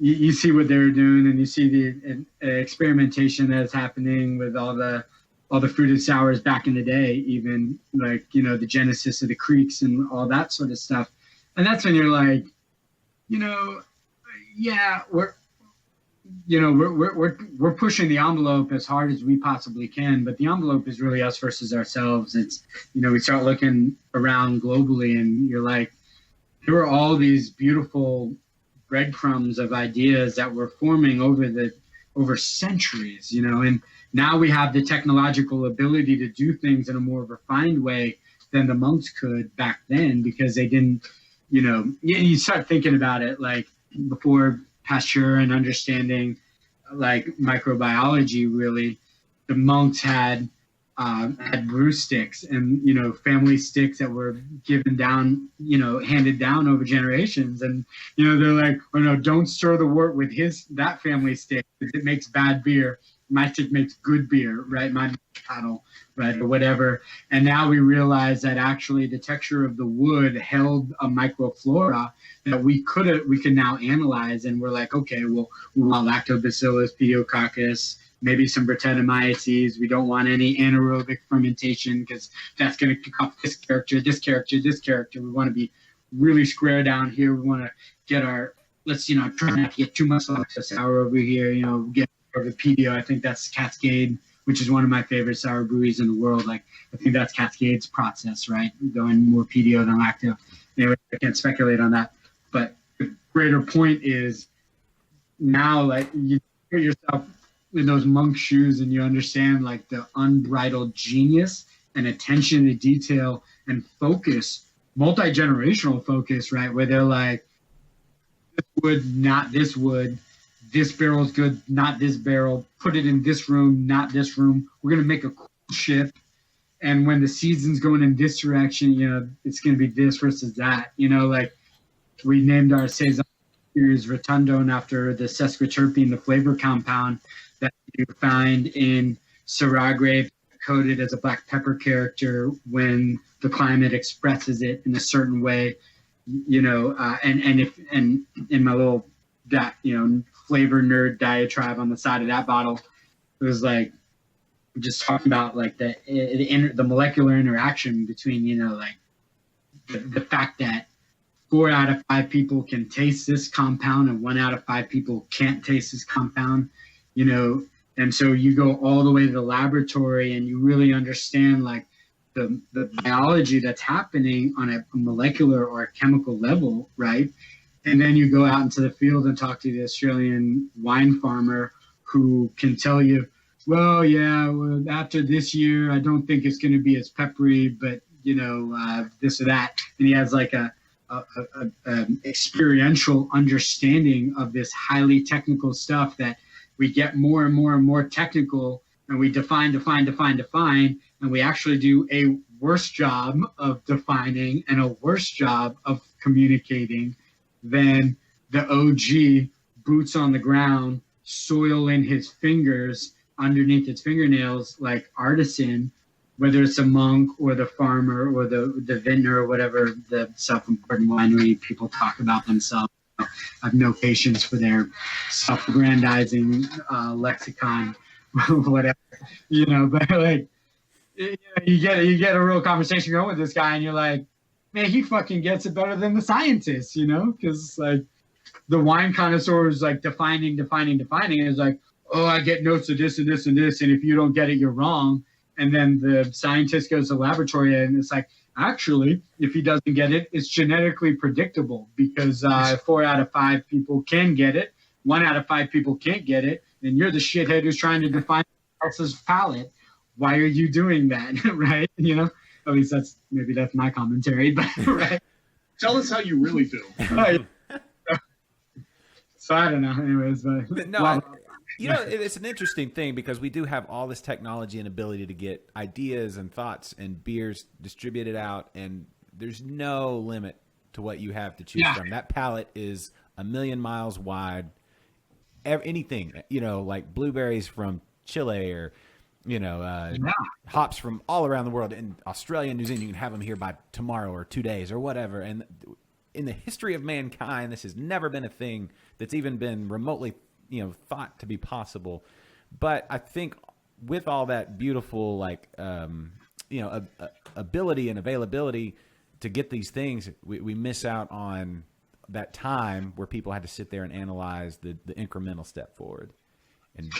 you see what they're doing, and you see the experimentation that's happening with all the fruited sours back in the day, even like, you know, the genesis of the creeks and all that sort of stuff. And that's when you're like, you know, yeah, we're pushing the envelope as hard as we possibly can, but the envelope is really us versus ourselves. It's, you know, we start looking around globally, and you're like, there were all these beautiful breadcrumbs of ideas that were forming over centuries, you know, and now we have the technological ability to do things in a more refined way than the monks could back then, because they didn't, you know, you start thinking about it, like before Pasteur and understanding like microbiology, really, the monks had brew sticks and, you know, family sticks that were given down, you know, handed down over generations. And, you know, they're like, oh no, don't stir the wort with that family stick, because it makes bad beer. My stick makes good beer, right? My paddle, right? Or whatever. And now we realize that actually the texture of the wood held a microflora that we could now analyze. And we're like, okay, well, we want lactobacillus, pediococcus, maybe some Brettanomyces. We don't want any anaerobic fermentation, because that's going to kick off this character. We want to be really square down here. We want to get let's, you know, try not to get too much lactose sour over here, you know, get over PDO. I think that's Cascade, which is one of my favorite sour breweries in the world. Like, I think that's Cascade's process, right? Going more PDO than lacto. Anyway, I can't speculate on that. But the greater point is now, like, you put yourself in those monk shoes and you understand like the unbridled genius and attention to detail and focus, multi-generational focus, right? Where they're like, this wood, not this wood. This barrel's good, not this barrel. Put it in this room, not this room. We're going to make a cool ship. And when the season's going in this direction, you know, it's going to be this versus that. You know, like we named our Saison series Rotundone after the sesquiterpene, the flavor compound that you find in Syrah grape, coated as a black pepper character when the climate expresses it in a certain way. You know, and in my little, that, you know, flavor nerd diatribe on the side of that bottle, it was like just talking about like the molecular interaction between, you know, like the fact that 4 out of 5 people can taste this compound and 1 out of 5 people can't taste this compound, you know. And so you go all the way to the laboratory and you really understand like the biology that's happening on a molecular or a chemical level, right? And then you go out into the field and talk to the Australian wine farmer who can tell you, well, yeah, well, after this year, I don't think it's going to be as peppery, but, you know, this or that. And he has like a experiential understanding of this highly technical stuff that we get more and more and more technical, and we define, and we actually do a worse job of defining and a worse job of communicating than the OG boots on the ground, soil in his fingers, underneath his fingernails, like artisan, whether it's a monk or the farmer or the vintner or whatever the self-important winery people talk about themselves. I have no patience for their self-aggrandizing lexicon, whatever, you know. But like, you get a real conversation going with this guy, and you're like, man, he fucking gets it better than the scientists, you know? Because like the wine connoisseur is like defining. It's like, oh, I get notes of this and this and this, and if you don't get it, you're wrong. And then the scientist goes to the laboratory and it's like, Actually, if he doesn't get it, it's genetically predictable because 4 out of 5 people can get it. 1 out of 5 people can't get it. And you're the shithead who's trying to define someone else's palate. Why are you doing that? Right? You know, at least that's my commentary, but right. Tell us how you really feel. So I don't know. Anyways, but no, you know, it's an interesting thing because we do have all this technology and ability to get ideas and thoughts and beers distributed out, and there's no limit to what you have to choose from. That palette is 1,000,000 miles wide. Anything, you know, like blueberries from Chile or, you know, hops from all around the world. In Australia and New Zealand, you can have them here by tomorrow or 2 days or whatever. And in the history of mankind, this has never been a thing that's even been remotely, you know, thought to be possible. But I think with all that beautiful, like, you know, ability and availability to get these things, we miss out on that time where people had to sit there and analyze the incremental step forward and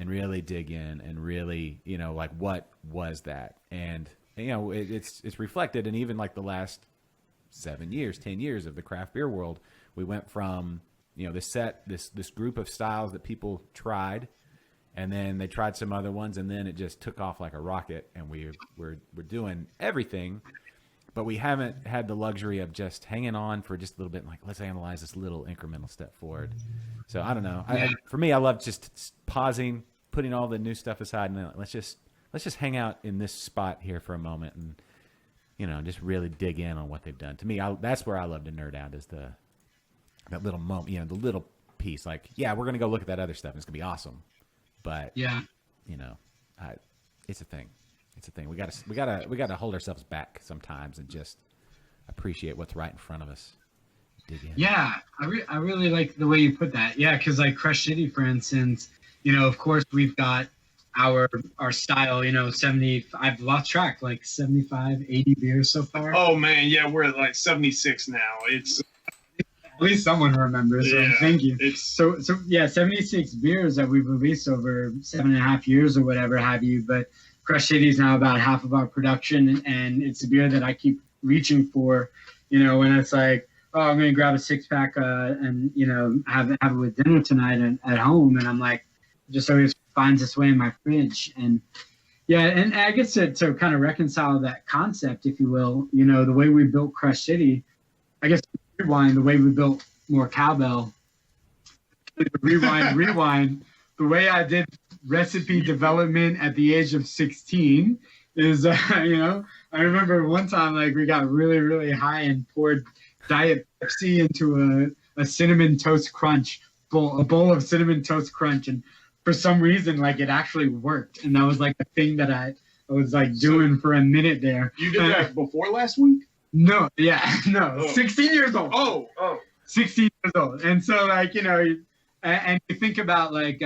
really dig in and really, you know, like, what was that? And, you know, it's reflected in even like the last 7 years, 10 years of the craft beer world. We went from, you know, this group of styles that people tried, and then they tried some other ones, and then it just took off like a rocket, and we're doing everything, but we haven't had the luxury of just hanging on for just a little bit and like, let's analyze this little incremental step forward. So I don't know. For me, I love just pausing, putting all the new stuff aside, and then let's just hang out in this spot here for a moment and, you know, just really dig in on what they've done. To me, that's where I love to nerd out, is that little moment, you know, the little piece. Like, yeah, we're gonna go look at that other stuff, and it's gonna be awesome. But you know, it's a thing. It's a thing. We gotta hold ourselves back sometimes and just appreciate what's right in front of us. Dig in. Yeah, I really like the way you put that. Yeah, because like Crush City, for instance, you know, of course we've got our style, you know, 70, I've lost track, like 75, 80 beers so far. Oh man, yeah, we're at like 76 now. It's at least someone remembers. So thank you. It's so yeah, 76 beers that we've released over 7.5 years or whatever have you. But Crush City is now about half of our production, and it's a beer that I keep reaching for. You know, when it's like, oh, I'm gonna grab a 6-pack and, you know, have it with dinner tonight at home, and I'm like, just always finds its way in my fridge. And yeah, and I guess to kind of reconcile that concept, if you will, you know, the way we built Crush City, I guess rewind, the way we built More Cowbell, rewind, the way I did recipe development at the age of 16 is, you know, I remember one time, like, we got really, really high and poured Diet Pepsi into a cinnamon toast crunch bowl, a bowl of cinnamon toast crunch, and for some reason, like, it actually worked, and that was like the thing that I was like doing for a minute there. You did that before last week? No, yeah, no, Oh. 16 years old. Oh. 16 years old, and so, like, you know, and you think about like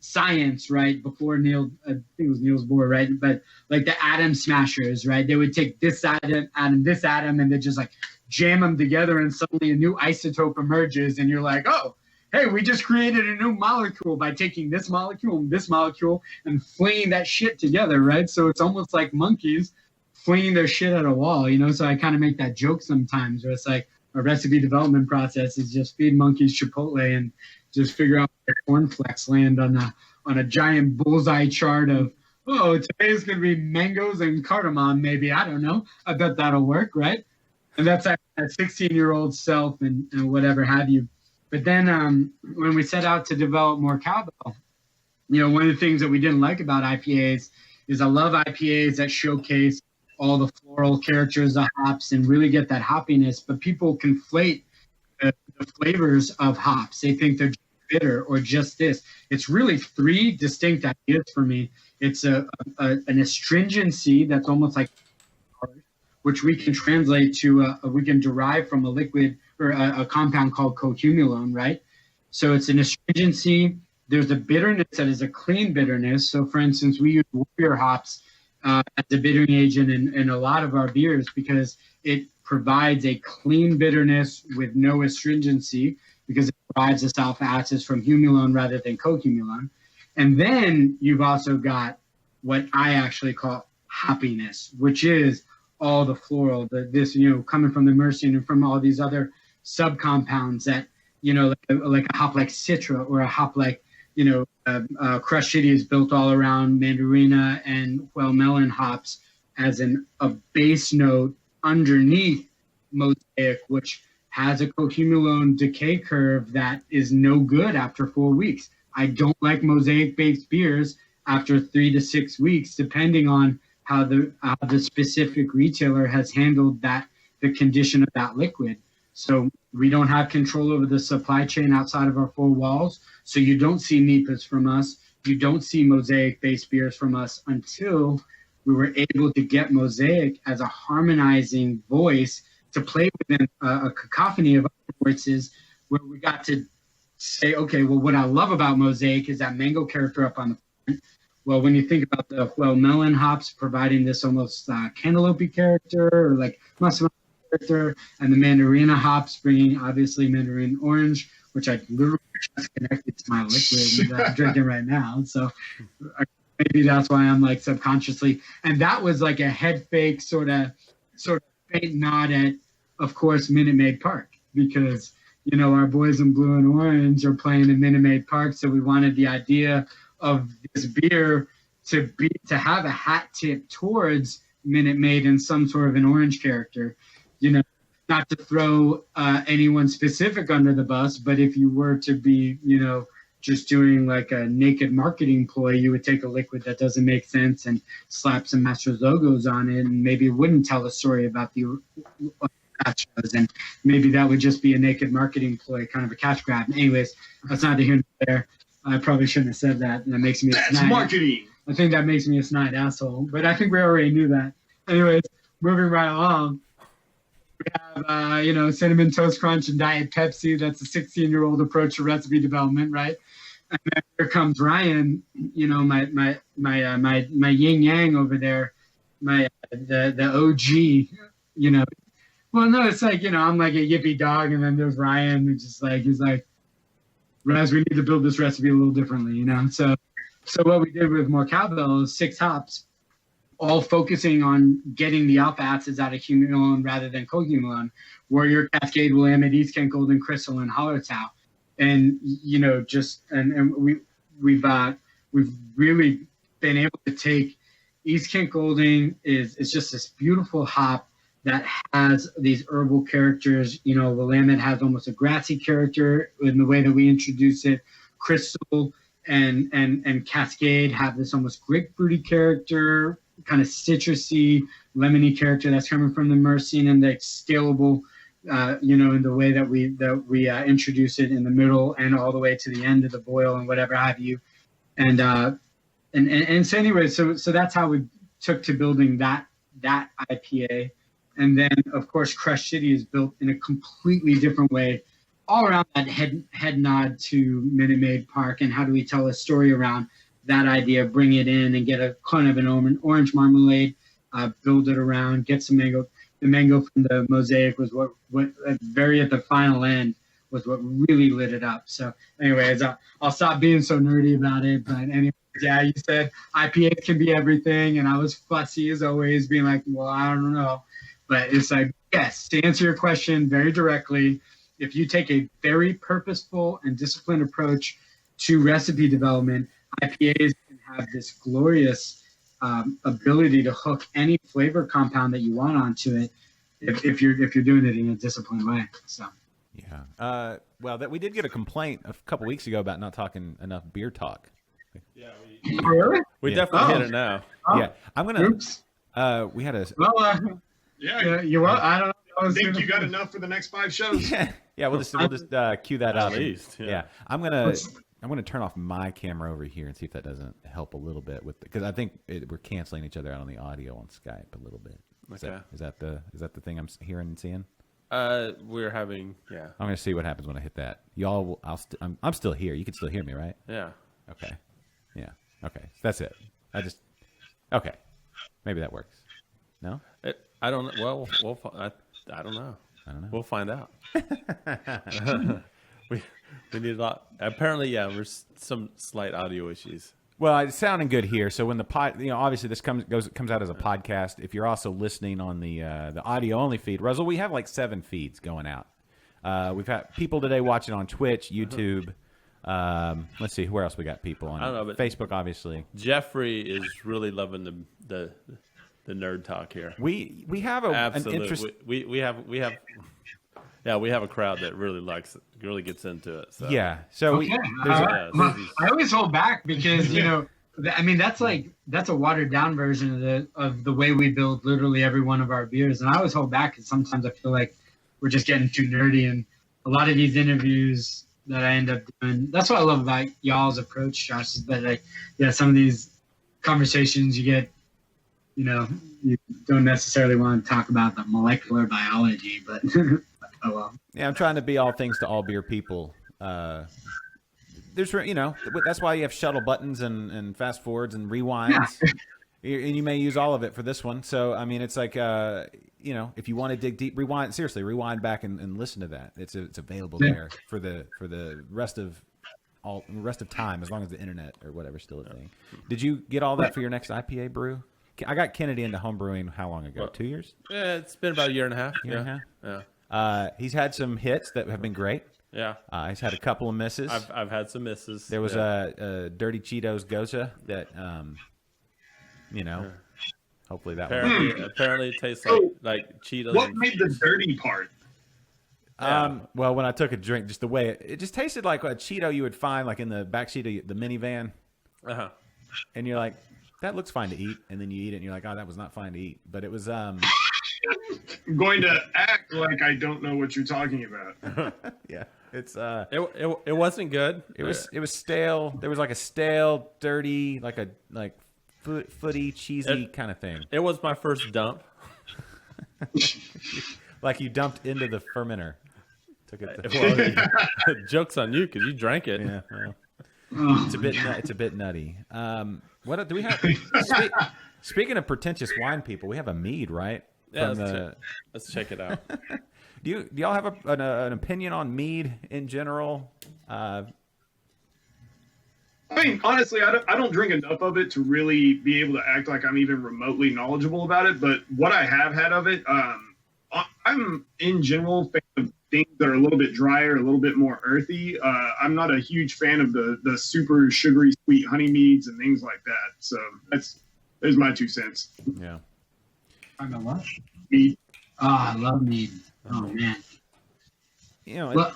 science, right? Before Neil, I think it was Niels Bohr, right? But like the atom smashers, right? They would take this atom, and they just like jam them together, and suddenly a new isotope emerges, and you're like, oh, hey, we just created a new molecule by taking this molecule and flinging that shit together, right? So it's almost like monkeys flinging their shit at a wall, you know? So I kind of make that joke sometimes, where it's like a recipe development process is just feed monkeys Chipotle and just figure out where cornflakes land on a giant bullseye chart of, oh, today's going to be mangoes and cardamom, maybe. I don't know. I bet that'll work, right? And that's that 16-year-old self and whatever have you. But then when we set out to develop More Cowbell, you know, one of the things that we didn't like about IPAs is I love IPAs that showcase all the floral characters of hops and really get that hoppiness, but people conflate the flavors of hops. They think they're just bitter or just this. It's really 3 distinct ideas for me. It's an astringency that's almost like, which we can translate to, we can derive from a liquid or a compound called cohumulone, right? So it's an astringency. There's a bitterness that is a clean bitterness. So, for instance, we use warrior hops as a bittering agent in a lot of our beers because it provides a clean bitterness with no astringency because it provides the alpha acids from humulone rather than cohumulone. And then you've also got what I actually call hoppiness, which is all the floral, this, coming from the myrcene and from all these other subcompounds that, like a hop like Citra or a hop like, Crush City is built all around Mandarina and Melon hops as a base note underneath Mosaic, which has a cohumulone decay curve that is no good after 4 weeks. I don't like Mosaic-based beers after 3 to 6 weeks, depending on how the specific retailer has handled the condition of that liquid. So we don't have control over the supply chain outside of our 4 walls. So you don't see NEPAs from us. You don't see Mosaic-based beers from us until we were able to get Mosaic as a harmonizing voice to play within a cacophony of other voices, where we got to say, okay, well, what I love about Mosaic is that mango character up on the front. Well, when you think about the melon hops providing this almost cantaloupe character or like muskmelon character, and the mandarina hops bringing obviously mandarin orange, which I literally just connected to my liquid that I'm drinking right now. So maybe that's why I'm like subconsciously. And that was like a head fake sort of faint nod at, of course, Minute Maid Park, because our boys in blue and orange are playing in Minute Maid Park, so we wanted the idea of this beer to have a hat tip towards Minute Maid in some sort of an orange character. Not to throw anyone specific under the bus, but if you were to be, just doing like a naked marketing ploy, you would take a liquid that doesn't make sense and slap some Masters logos on it, and maybe it wouldn't tell a story about the Astros, and maybe that would just be a naked marketing ploy, kind of a cash grab. Anyways, that's not the here nor there. I probably shouldn't have said that. That makes me That's marketing. I think that makes me a snide asshole, but I think we already knew that. Anyways, moving right along. We have, Cinnamon Toast Crunch and Diet Pepsi. That's a 16-year-old approach to recipe development, right? And then here comes Ryan, my yin yang over there, the OG, Well, no, it's like, I'm like a yippy dog, and then there's Ryan, who's just like, he's like, Raz, we need to build this recipe a little differently, So what we did with more cowbell is 6 hops, all focusing on getting the alpha acids out of humulone rather than cohumulone, Warrior, Cascade, Willamette, East Kent Golden, Crystal, and Hallertau. And we've really been able to take East Kent Golding is just this beautiful hop that has these herbal characters. Willamette has almost a grassy character in the way that we introduce it. Crystal and Cascade have this almost grapefruity character, kind of citrusy, lemony character that's coming from the myrcene, and the scalable, in the way that we introduce it in the middle and all the way to the end of the boil and whatever have you. And so anyway, so that's how we took to building that IPA. And then, of course, Crush City is built in a completely different way, all around that head nod to Minute Maid Park, and how do we tell a story around that idea, bring it in and get a kind of an orange marmalade, build it around, get some mango. The mango from the Mosaic was what very at the final end was what really lit it up. So anyways, I'll stop being so nerdy about it. But anyways, yeah, you said IPAs can be everything, and I was fussy as always, being like, well, I don't know. But it's like, yes, to answer your question very directly, if you take a very purposeful and disciplined approach to recipe development, IPAs can have this glorious ability to hook any flavor compound that you want onto it, if you're doing it in a disciplined way. So yeah, well, that we did get a complaint a couple weeks ago about not talking enough beer talk. Yeah, we definitely hit it now. Yeah, I'm gonna. Oops. We had a. Well, Yeah, you well. I don't know. I think you got enough for the next 5 shows. Yeah, we'll just cue that up. At least, yeah. I'm gonna turn off my camera over here and see if that doesn't help a little bit with, because I think we're canceling each other out on the audio on Skype a little bit. Okay. Is that the thing I'm hearing and seeing? We're having, yeah. I'm gonna see what happens when I hit that. Y'all, I'm still here. You can still hear me, right? Yeah. Okay. Yeah. Okay. That's it. Okay. Maybe that works. No. I don't know. Well, I don't know. I don't know. We'll find out. we need a lot. Apparently, yeah. There's some slight audio issues. Well, it's sounding good here. So when the obviously this comes out as a podcast. If you're also listening on the audio only feed, Rasul, we have like 7 feeds going out. We've had people today watching on Twitch, YouTube. Let's see where else we got people on. I don't know, but Facebook, obviously. Jeffrey is really loving the nerd talk here. We have an interest. We have a crowd that really gets into it. So. Yeah. So okay. I always hold back because I mean that's a watered down version of the way we build literally every one of our beers, and I always hold back because sometimes I feel like we're just getting too nerdy, and a lot of these interviews that I end up doing. That's what I love about y'all's approach, Josh, is that some of these conversations you get, you don't necessarily want to talk about the molecular biology, but oh well. Yeah, I'm trying to be all things to all beer people. There's that's why you have shuttle buttons and fast forwards and rewinds. Yeah. And you may use all of it for this one. So I mean, it's like if you want to dig deep, rewind back and listen to that. It's available there for the rest of time, as long as the internet or whatever still a thing. Did you get all that for your next IPA brew? I got Kennedy into home brewing how long ago? 2 years? Yeah, it's been about a year and a half. Year and a half? Yeah. He's had some hits that have been great. Yeah. He's had a couple of misses. I've had some misses. There was a Dirty Cheetos Goza that, hopefully that one. Apparently it tastes like Cheetos. What made the dirty part? Well, when I took a drink, just the way it just tasted like a Cheeto you would find like in the backseat of the minivan. Uh-huh. And you're like, that looks fine to eat. And then you eat it and you're like, oh, that was not fine to eat. But it was... I'm going to act like I don't know what you're talking about. Yeah. It's it wasn't good. It was stale. There was like a stale, dirty, like footy, cheesy kind of thing. It was my first dump. Like you dumped into the fermenter. Took it. Well, joke's on you because you drank it. Yeah. Well, it's a bit nutty. What do we have? Speaking of pretentious wine people, we have a mead, right? Yeah, let's check it out. Do y'all have an opinion on mead in general? I mean, honestly, I don't drink enough of it to really be able to act like I'm even remotely knowledgeable about it. But what I have had of it, I'm in general fan of things that are a little bit drier, a little bit more earthy. I'm not a huge fan of the super sugary sweet honey meads and things like that. So there's my 2 cents. Yeah. I know what? Mead. I love mead. Oh man. Well,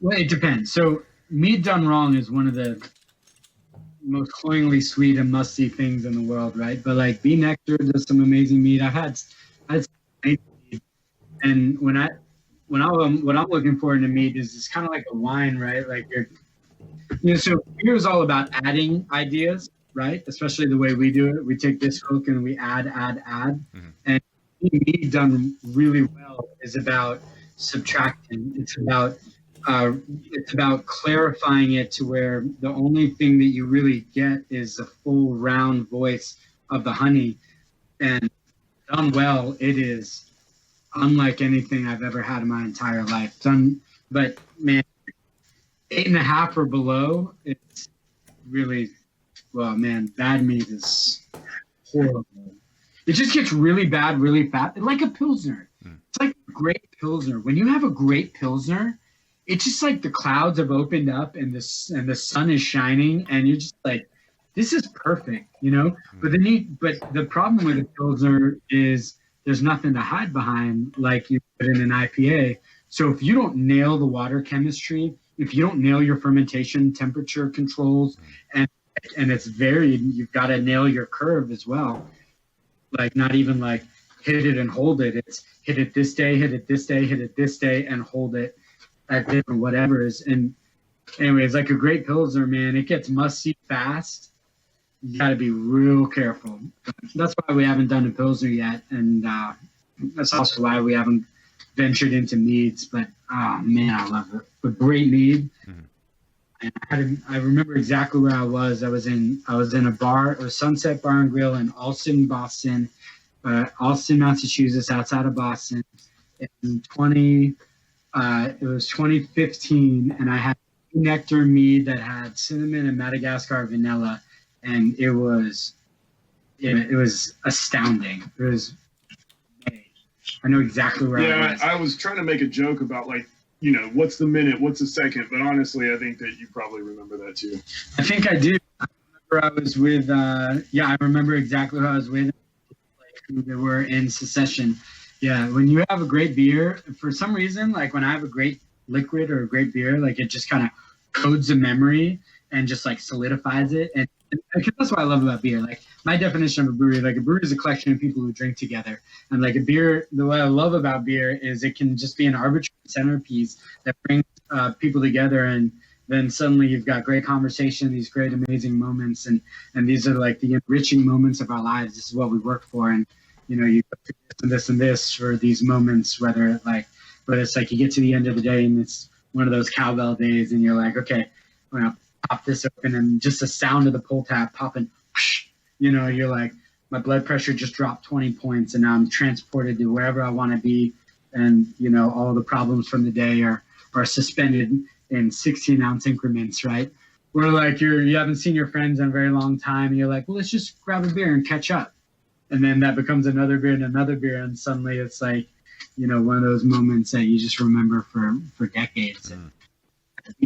it depends. So mead done wrong is one of the most cloyingly sweet and must-see things in the world, right? But like Bee Nectar does some amazing mead. I've had some mead, and what I'm looking for in a mead is it's kind of like a wine, right? Like so beer is all about adding ideas, right? Especially the way we do it. We take this hook and we add. Mm-hmm. And mead done really well is about subtracting. It's about clarifying it to where the only thing that you really get is the full round voice of the honey. And done well, it is unlike anything I've ever had in my entire life. But man, 8.5 or below, it's really, well, man, bad mead is horrible. It just gets really bad, really fast. Like a Pilsner. It's like a great Pilsner. When you have a great Pilsner, it's just like the clouds have opened up and the sun is shining and you're just like, this is perfect, But the problem with a Pilsner is there's nothing to hide behind like you put in an IPA. So if you don't nail the water chemistry, if you don't nail your fermentation temperature controls, and it's varied, you've got to nail your curve as well. Like not even like hit it and hold it. It's hit it this day, hit it this day, hit it this day, and hold it at different whatevers. And anyways, like a great Pilsner, man, it gets musty fast. You got to be real careful. That's why we haven't done a Pilsner yet, and that's also why we haven't ventured into meads. But oh man, I love it. A great mead. Mm-hmm. And I remember exactly where I was. I was in a bar, a Sunset Bar and Grill in Allston, Massachusetts, outside of Boston. In it was 2015, and I had nectar mead that had cinnamon and Madagascar vanilla, and it was astounding. It was. I know exactly where I was. Yeah, I was trying to make a joke about like, what's the minute, what's the second, but honestly, I think that you probably remember that too. I think I do. I remember I was with. I remember exactly who I was with. Like who they were in succession. Yeah, when you have a great beer, for some reason, like when I have a great liquid or a great beer, like it just kind of codes a memory and just like solidifies it. And that's what I love about beer. Like my definition of a brewery is a collection of people who drink together. And like a beer, the way I love about beer is it can just be an arbitrary centerpiece that brings people together, and then suddenly you've got great conversation, these great amazing moments, and these are like the enriching moments of our lives. This is what we work for, and you go through this and this for these moments, whether it's like you get to the end of the day and it's one of those cowbell days, and you're like, okay, I'm gonna pop this open, and just the sound of the pull tab popping, whoosh, you're like, my blood pressure just dropped 20 points, and now I'm transported to wherever I want to be, and all the problems from the day are suspended in 16-ounce increments, right? Where like you haven't seen your friends in a very long time, and you're like, well, let's just grab a beer and catch up, and then that becomes another beer, and suddenly it's like, one of those moments that you just remember for decades. And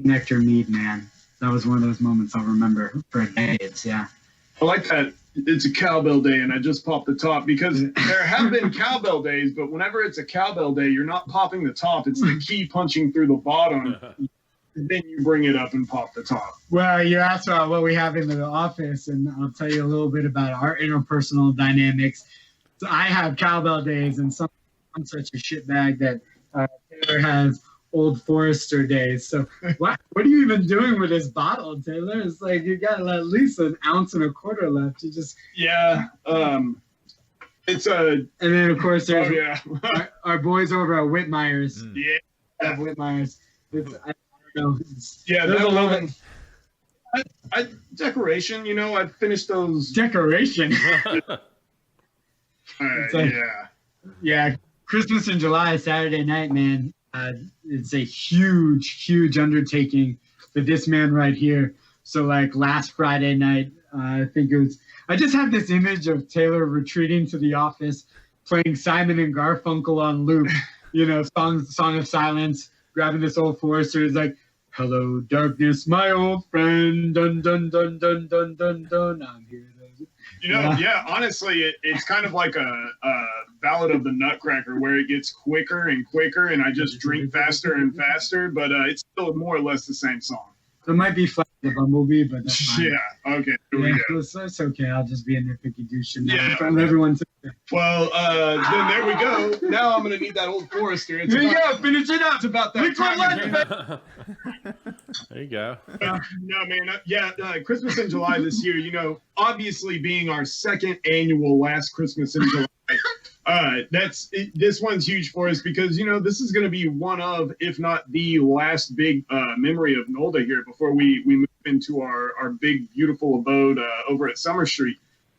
nectar mead, man. That was one of those moments I'll remember for decades. Yeah. I like that it's a cowbell day, and I just popped the top because there have been cowbell days, but whenever it's a cowbell day, you're not popping the top. It's the key punching through the bottom. Then you bring it up and pop the top. Well, you asked about what we have in the office, and I'll tell you a little bit about our interpersonal dynamics. So I have cowbell days, and I'm such a shitbag that Taylor has Old Forester days. So what are you even doing with this bottle, Taylor? It's like you got at least an ounce and a quarter left. You just it's a and then of course there's our boys over at Whitmeyer's. Yeah, Whitmeyer's. I don't know. There's a little bit. Decoration. I finished those decoration. Yeah. Christmas in July, Saturday night, man. It's a huge undertaking for this man right here. So like last Friday night, I think it was, I just have this image of Taylor retreating to the office, playing Simon and Garfunkel on loop, Song of Silence, grabbing this Old Forester. It's like, hello, darkness, my old friend, dun, dun, dun, dun, dun, dun, dun, I'm here. Honestly, it's kind of like a Ballad of the Nutcracker where it gets quicker and quicker, and I just drink faster and faster, but it's still more or less the same song. So it might be Flight of the Bumblebee, but that's fine. Yeah, okay. Here we go. It's okay. I'll just be a nitpicky douche in front of everyone. Well, then there we go. Now I'm going to need that Old Forester. Here you go. Finish it up. It's about that time. There you go. No, man. Christmas in July this year, obviously being our second annual Last Christmas in July, this one's huge for us because, this is going to be one of, if not the last big memory of Nolda here before we move into our big, beautiful abode over at Summer Street.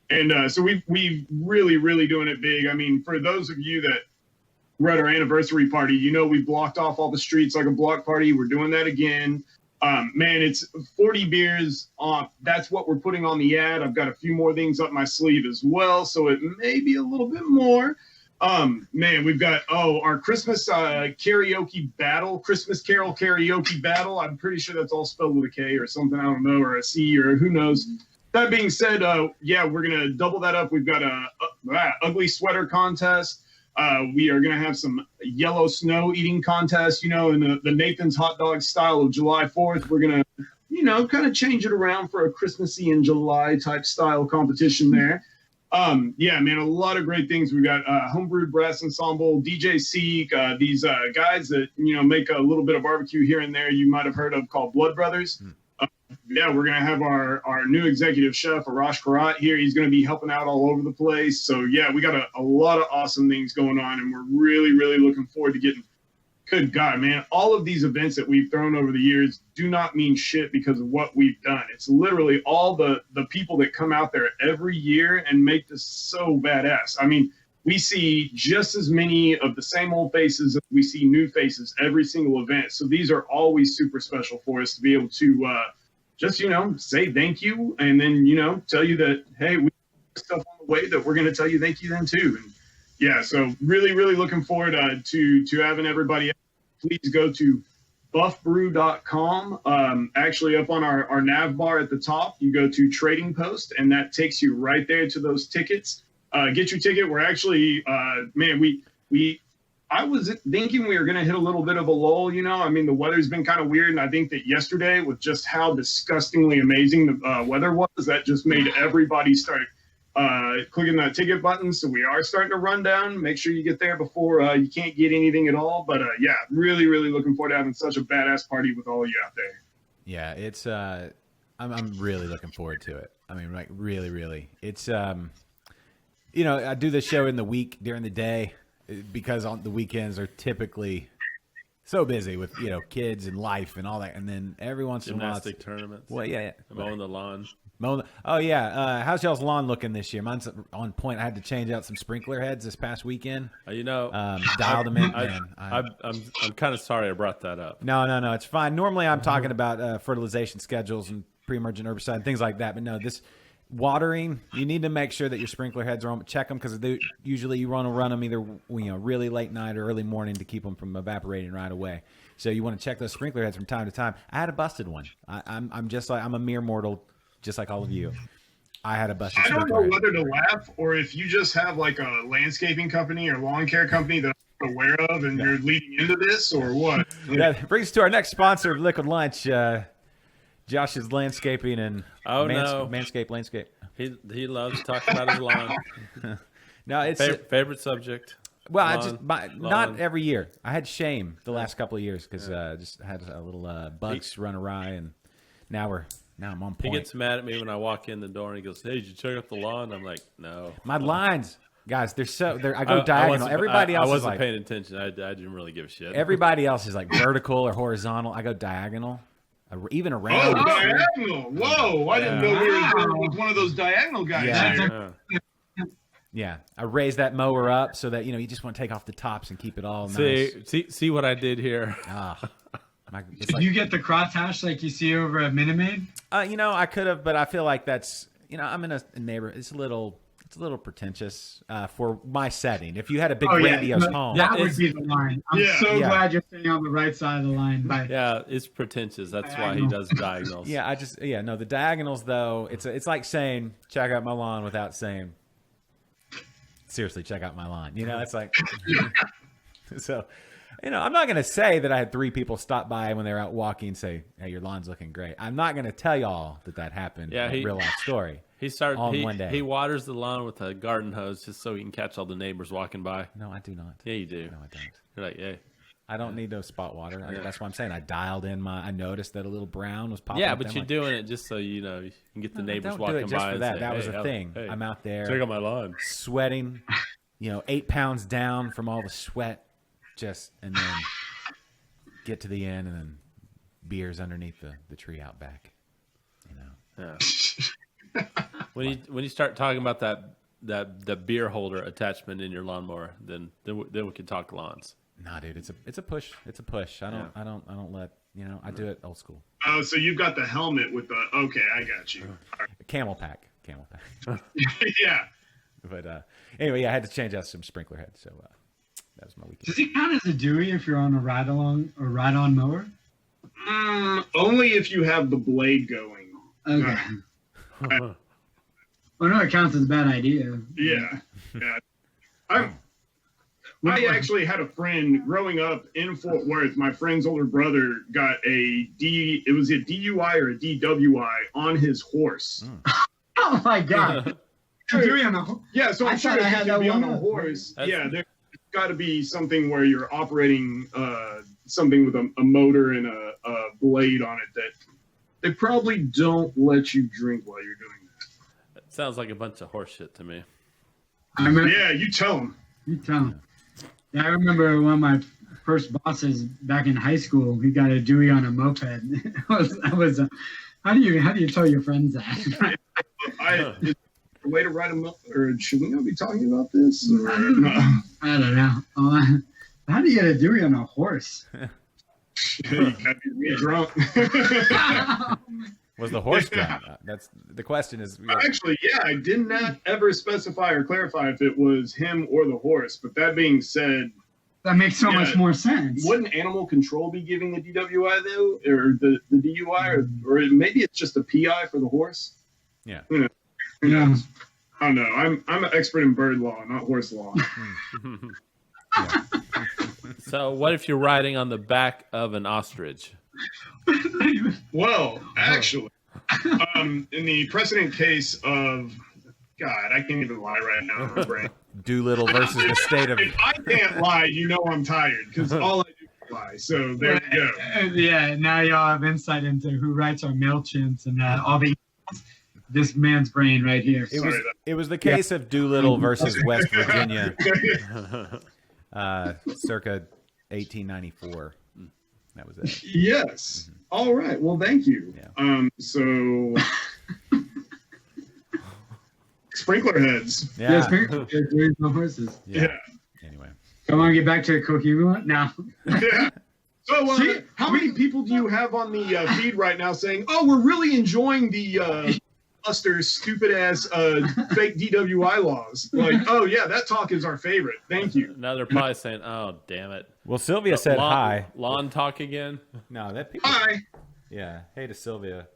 And so we've really doing it big. I mean, for those of you that were at our anniversary party, we blocked off all the streets like a block party. We're doing that again. Man, it's 40 beers off. That's what we're putting on the ad. I've got a few more things up my sleeve as well, so it may be a little bit more. Man, we've got, our Christmas karaoke battle, Christmas Carol karaoke battle. I'm pretty sure that's all spelled with a K or something, I don't know, or a C or who knows. That being said, we're going to double that up. We've got a ugly sweater contest. We are going to have some yellow snow eating contest, in the Nathan's hot dog style of July 4th. We're going to, kind of change it around for a Christmassy in July type style competition there. Man, a lot of great things. We've got Homebrewed Brass Ensemble, DJ Seek, these guys that, make a little bit of barbecue here and there you might have heard of called Blood Brothers. We're going to have our new executive chef, Arash Karat, here. He's going to be helping out all over the place. So, we got a lot of awesome things going on, and we're really looking forward to getting – good God, man. All of these events that we've thrown over the years do not mean shit because of what we've done. It's literally all the people that come out there every year and make this so badass. I mean, we see just as many of the same old faces as we see new faces every single event. So these are always super special for us to be able to just, say thank you, and then, tell you that, hey, we have stuff on the way that we're going to tell you thank you then too. And yeah, so really, really looking forward to having everybody. Please go to buffbrew.com. Actually, up on our nav bar at the top, you go to Trading Post, and that takes you right there to those tickets. Get your ticket. We're actually, I was thinking we were going to hit a little bit of a lull, the weather's been kind of weird. And I think that yesterday, with just how disgustingly amazing the weather was, that just made everybody start clicking that ticket button. So we are starting to run down. Make sure you get there before you can't get anything at all. But yeah, really, really looking forward to having such a badass party with all of you out there. Yeah, it's I'm really looking forward to it. I mean, like really, really. It's I do the show in the week during the day because on the weekends are typically so busy with kids and life and all that, and then every once in a while gymnastic tournaments. Well, yeah. Mowing the lawn. Oh yeah, how's y'all's lawn looking this year? Mine's on point. I had to change out some sprinkler heads this past weekend. Dialed them in. I'm kind of sorry I brought that up. No, it's fine. Normally I'm talking about fertilization schedules and pre-emergent herbicide and things like that, but no, this watering, you need to make sure that your sprinkler heads are on. Check them because usually you want to run them either really late night or early morning to keep them from evaporating right away. So you want to check those sprinkler heads from time to time. I had a busted one. I'm just like, I'm a mere mortal, just like all of you. I had a busted. I don't know whether to laugh or if you just have like a landscaping company or lawn care company that I'm aware of, and you're leading into this, or what? That brings us to our next sponsor of Liquid Lunch. Josh's Landscaping and Manscaped Landscape. He loves talking about his lawn. No, it's favorite subject. Well, not every year. I had shame the last couple of years because just had a little bugs run awry, and now I'm on point. He gets mad at me when I walk in the door and he goes, "Hey, did you check out the lawn?" I'm like, "No." My lines, guys, I go diagonal. Everybody else I wasn't is paying attention. I didn't really give a shit. Everybody else is like vertical or horizontal. I go diagonal. Even around. Oh, diagonal! Whoa! I didn't know we were one of those diagonal guys. Yeah. I raise that mower up so that you just want to take off the tops and keep it all nice. See what I did here. Did you get the crosshatch like you see over at Minute Maid? I could have, but I feel like that's I'm in a neighborhood. It's a little pretentious for my setting. If you had a big grandiose home, that would be the line. I'm so glad you're staying on the right side of the line. Yeah, it's pretentious. That's why he does diagonals. The diagonals though. It's like saying check out my lawn without saying seriously check out my lawn. It's like so. I'm not going to say that I had 3 people stop by when they were out walking and say, "Hey, your lawn's looking great." I'm not going to tell y'all that happened. Yeah, real life story. One day. He waters the lawn with a garden hose just so he can catch all the neighbors walking by. No, I do not. Yeah, you do. No, I don't. You're like, yeah. I don't need no spot water. That's what I'm saying. I dialed in I noticed that a little brown was popping. Yeah, but you're doing it just so you can get the neighbors walking by. For that was a thing. Hey, I'm out there. Check out my lawn. Sweating, 8 pounds down from all the sweat, and then get to the end, and then beers underneath the tree out back. Yeah. When you start talking about that beer holder attachment in your lawnmower, then we can talk lawns. Nah, dude, it's a push. It's a push. I don't let I do it old school. Oh, so you've got the helmet with the okay, I got you. Camel pack. Yeah. But anyway, I had to change out some sprinkler heads, so that was my weekend. Does it count as a Dewey if you're on a ride-on mower? Only if you have the blade going. Okay. Well, no, it counts as a bad idea. Yeah. I actually had a friend growing up in Fort Worth. My friend's older brother got it was a DUI or a DWI on his horse. Oh my God. Yeah, so I'm sure it had to be on a horse. Yeah, there's got to be something where you're operating something with a motor and a blade on it that they probably don't let you drink while you're doing that. It sounds like a bunch of horse shit to me. Yeah, you tell them. Yeah, I remember one of my first bosses back in high school. He got a Dewey on a moped. How do you tell your friends that? One way to write them up, or should we not be talking about this? Or, I don't know. How do you get a Dewey on a horse? You gotta be real drunk. Was the horse drunk? That's the question. Is Actually, yeah, I did not ever specify or clarify if it was him or the horse. But that being said, that makes so much more sense. Wouldn't animal control be giving the DWI though, or the DUI, or maybe it's just a PI for the horse? Yeah. Who knows? I don't know. I'm an expert in bird law, not horse law. So, what if you're riding on the back of an ostrich? Well, actually, in the precedent case of God, I can't even lie right now in my brain. Doolittle versus the state of. If I can't lie, you know I'm tired because all I do is lie. So there we go. Yeah, now y'all have insight into who writes our MailChimps and all the. This man's brain right here. It was the case of Doolittle versus West Virginia, circa 1894. That was it. Yes. Mm-hmm. All right. Well, thank you. Yeah. So sprinkler heads. Yeah, sprinkler heads. No horses. Yeah. Anyway. Come on, get back to Coquimbo now. Yeah. So, how many people do you have on the feed right now saying, "Oh, we're really enjoying the Buster's stupid ass fake DWI laws"? Like, oh yeah, that talk is our favorite. Thank you. Now they're probably saying, "Oh, damn it." Well, Sylvia said hi. Lawn talk again? No, that people. Hi. Yeah. Hey to Sylvia,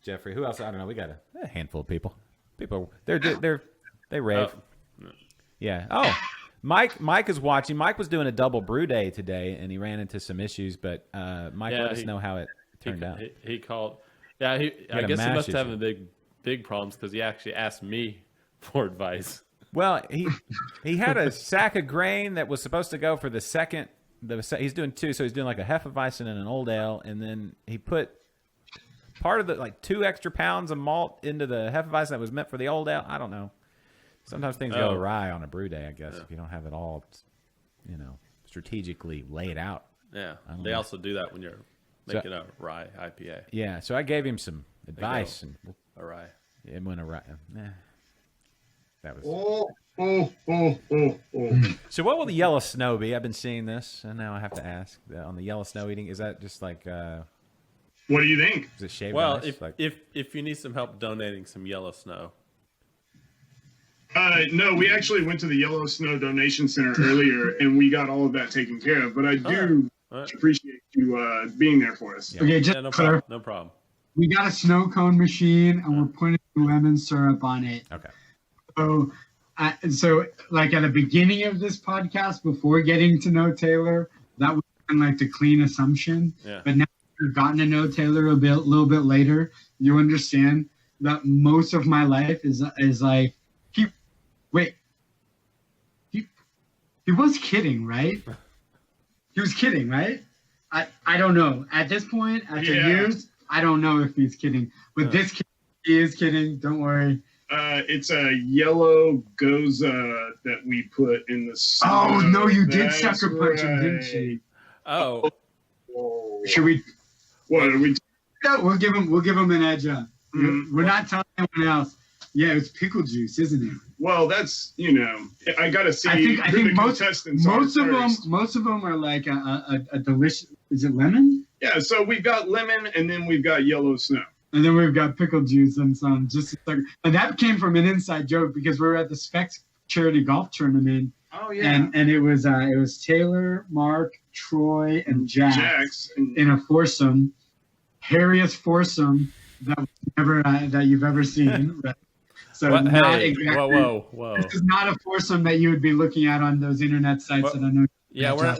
Jeffrey. Who else? I don't know. We got a handful of people. They rave. Yeah. Oh, Mike is watching. Mike was doing a double brew day today, and he ran into some issues. But Mike, let us know how it turned out. He called. Yeah, I guess he must have a big problems because he actually asked me for advice. Well, he had a sack of grain that was supposed to go for the second. He's doing two, so he's doing like a Hefeweizen and an Old Ale, and then he put part of the 2 extra pounds of malt into the Hefeweizen that was meant for the Old Ale. I don't know. Sometimes things go awry on a brew day, I guess, if you don't have it all, strategically laid out. Yeah, they also do that when you're making a rye IPA. Yeah, so I gave him some advice. A rye. It went a rye. That was. So what will the yellow snow be? I've been seeing this, and now I have to ask on the yellow snow eating. Is that just like? What do you think? Is it shaved? Well, ice? if you need some help donating some yellow snow. No, we actually went to the Yellow Snow Donation Center earlier, and we got all of that taken care of. But I do appreciate you being there for us. Yeah. Okay, just no problem. We got a snow cone machine, and we're putting lemon syrup on it. Okay. So like at the beginning of this podcast, before getting to know Taylor, that was like the clean assumption. Yeah. But now you've gotten to know Taylor a little bit later, you understand that most of my life is like he was kidding, right? He was kidding, right? I don't know. At this point, after years, I don't know if he's kidding. But this kid, he is kidding. Don't worry. It's a yellow Goza that we put in the snow. Oh no, you did sucker punch him, didn't you? Oh. Should we? What are we? No, we'll give him an edge up. We're not telling anyone else. Yeah, it's pickle juice, isn't it? Well, that's I gotta see. I think most of them are like a delicious. Is it lemon? Yeah, so we've got lemon, and then we've got yellow snow. And then we've got pickle juice and some and that came from an inside joke because we were at the Specs charity golf tournament. Oh yeah. And it was Taylor, Mark, Troy, and Jax in a foursome, hairiest foursome that you've ever seen. Right? So whoa! This is not a foursome that you would be looking at on those internet sites that I know. Yeah, what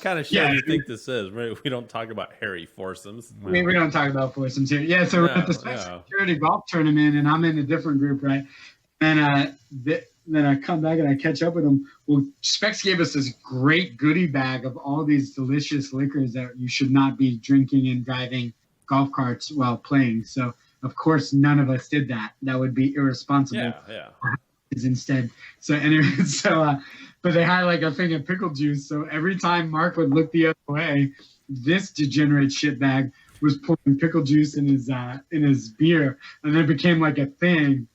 kind of show do you think this is? We don't talk about hairy foursomes. We don't talk about foursomes here. Yeah, so we're at the security golf tournament, and I'm in a different group, right? And then I come back and I catch up with them. Well, Specs gave us this great goodie bag of all these delicious liquors that you should not be drinking and driving golf carts while playing. So, of course, none of us did that. That would be irresponsible. Yeah. Instead. So anyway, but they had like a thing of pickle juice. So every time Mark would look the other way, this degenerate shitbag was pouring pickle juice in his beer, and it became like a thing.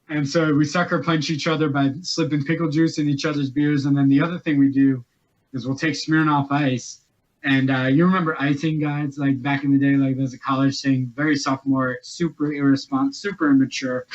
And so we sucker punch each other by slipping pickle juice in each other's beers. And then the other thing we do is we'll take Smirnoff Ice. And you remember icing guides, like back in the day, like there's a college thing, very sophomore, super irresponsible, super immature,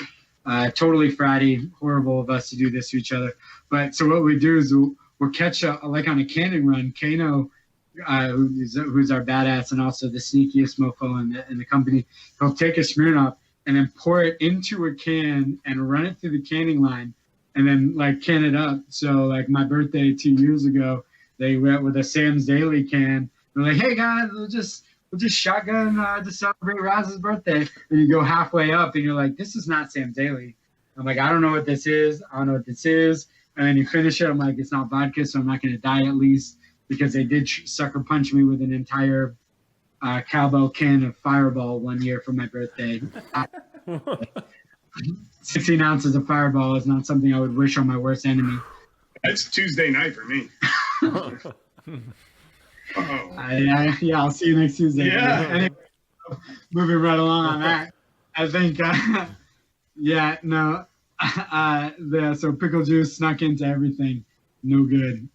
totally fratty, horrible of us to do this to each other. But so what we do is we'll catch like on a canning run, Kano, who's our badass and also the sneakiest mofo in the company, he'll take a Smirnoff and then pour it into a can and run it through the canning line and then like can it up. So like my birthday 2 years ago, they went with a Sam's Daily can. They're like, hey guys, we'll just shotgun to celebrate Raz's birthday. And you go halfway up and you're like, this is not Sam's Daily. I'm like, I don't know what this is. And then you finish it. I'm like, it's not vodka, so I'm not going to die at least, because they did sucker punch me with an entire cowbell can of Fireball one year for my birthday. 16 ounces of Fireball is not something I would wish on my worst enemy. It's Tuesday night for me. Yeah, I'll see you next Tuesday. Yeah. Anyway, moving right along on that. I think, so pickle juice snuck into everything. No good.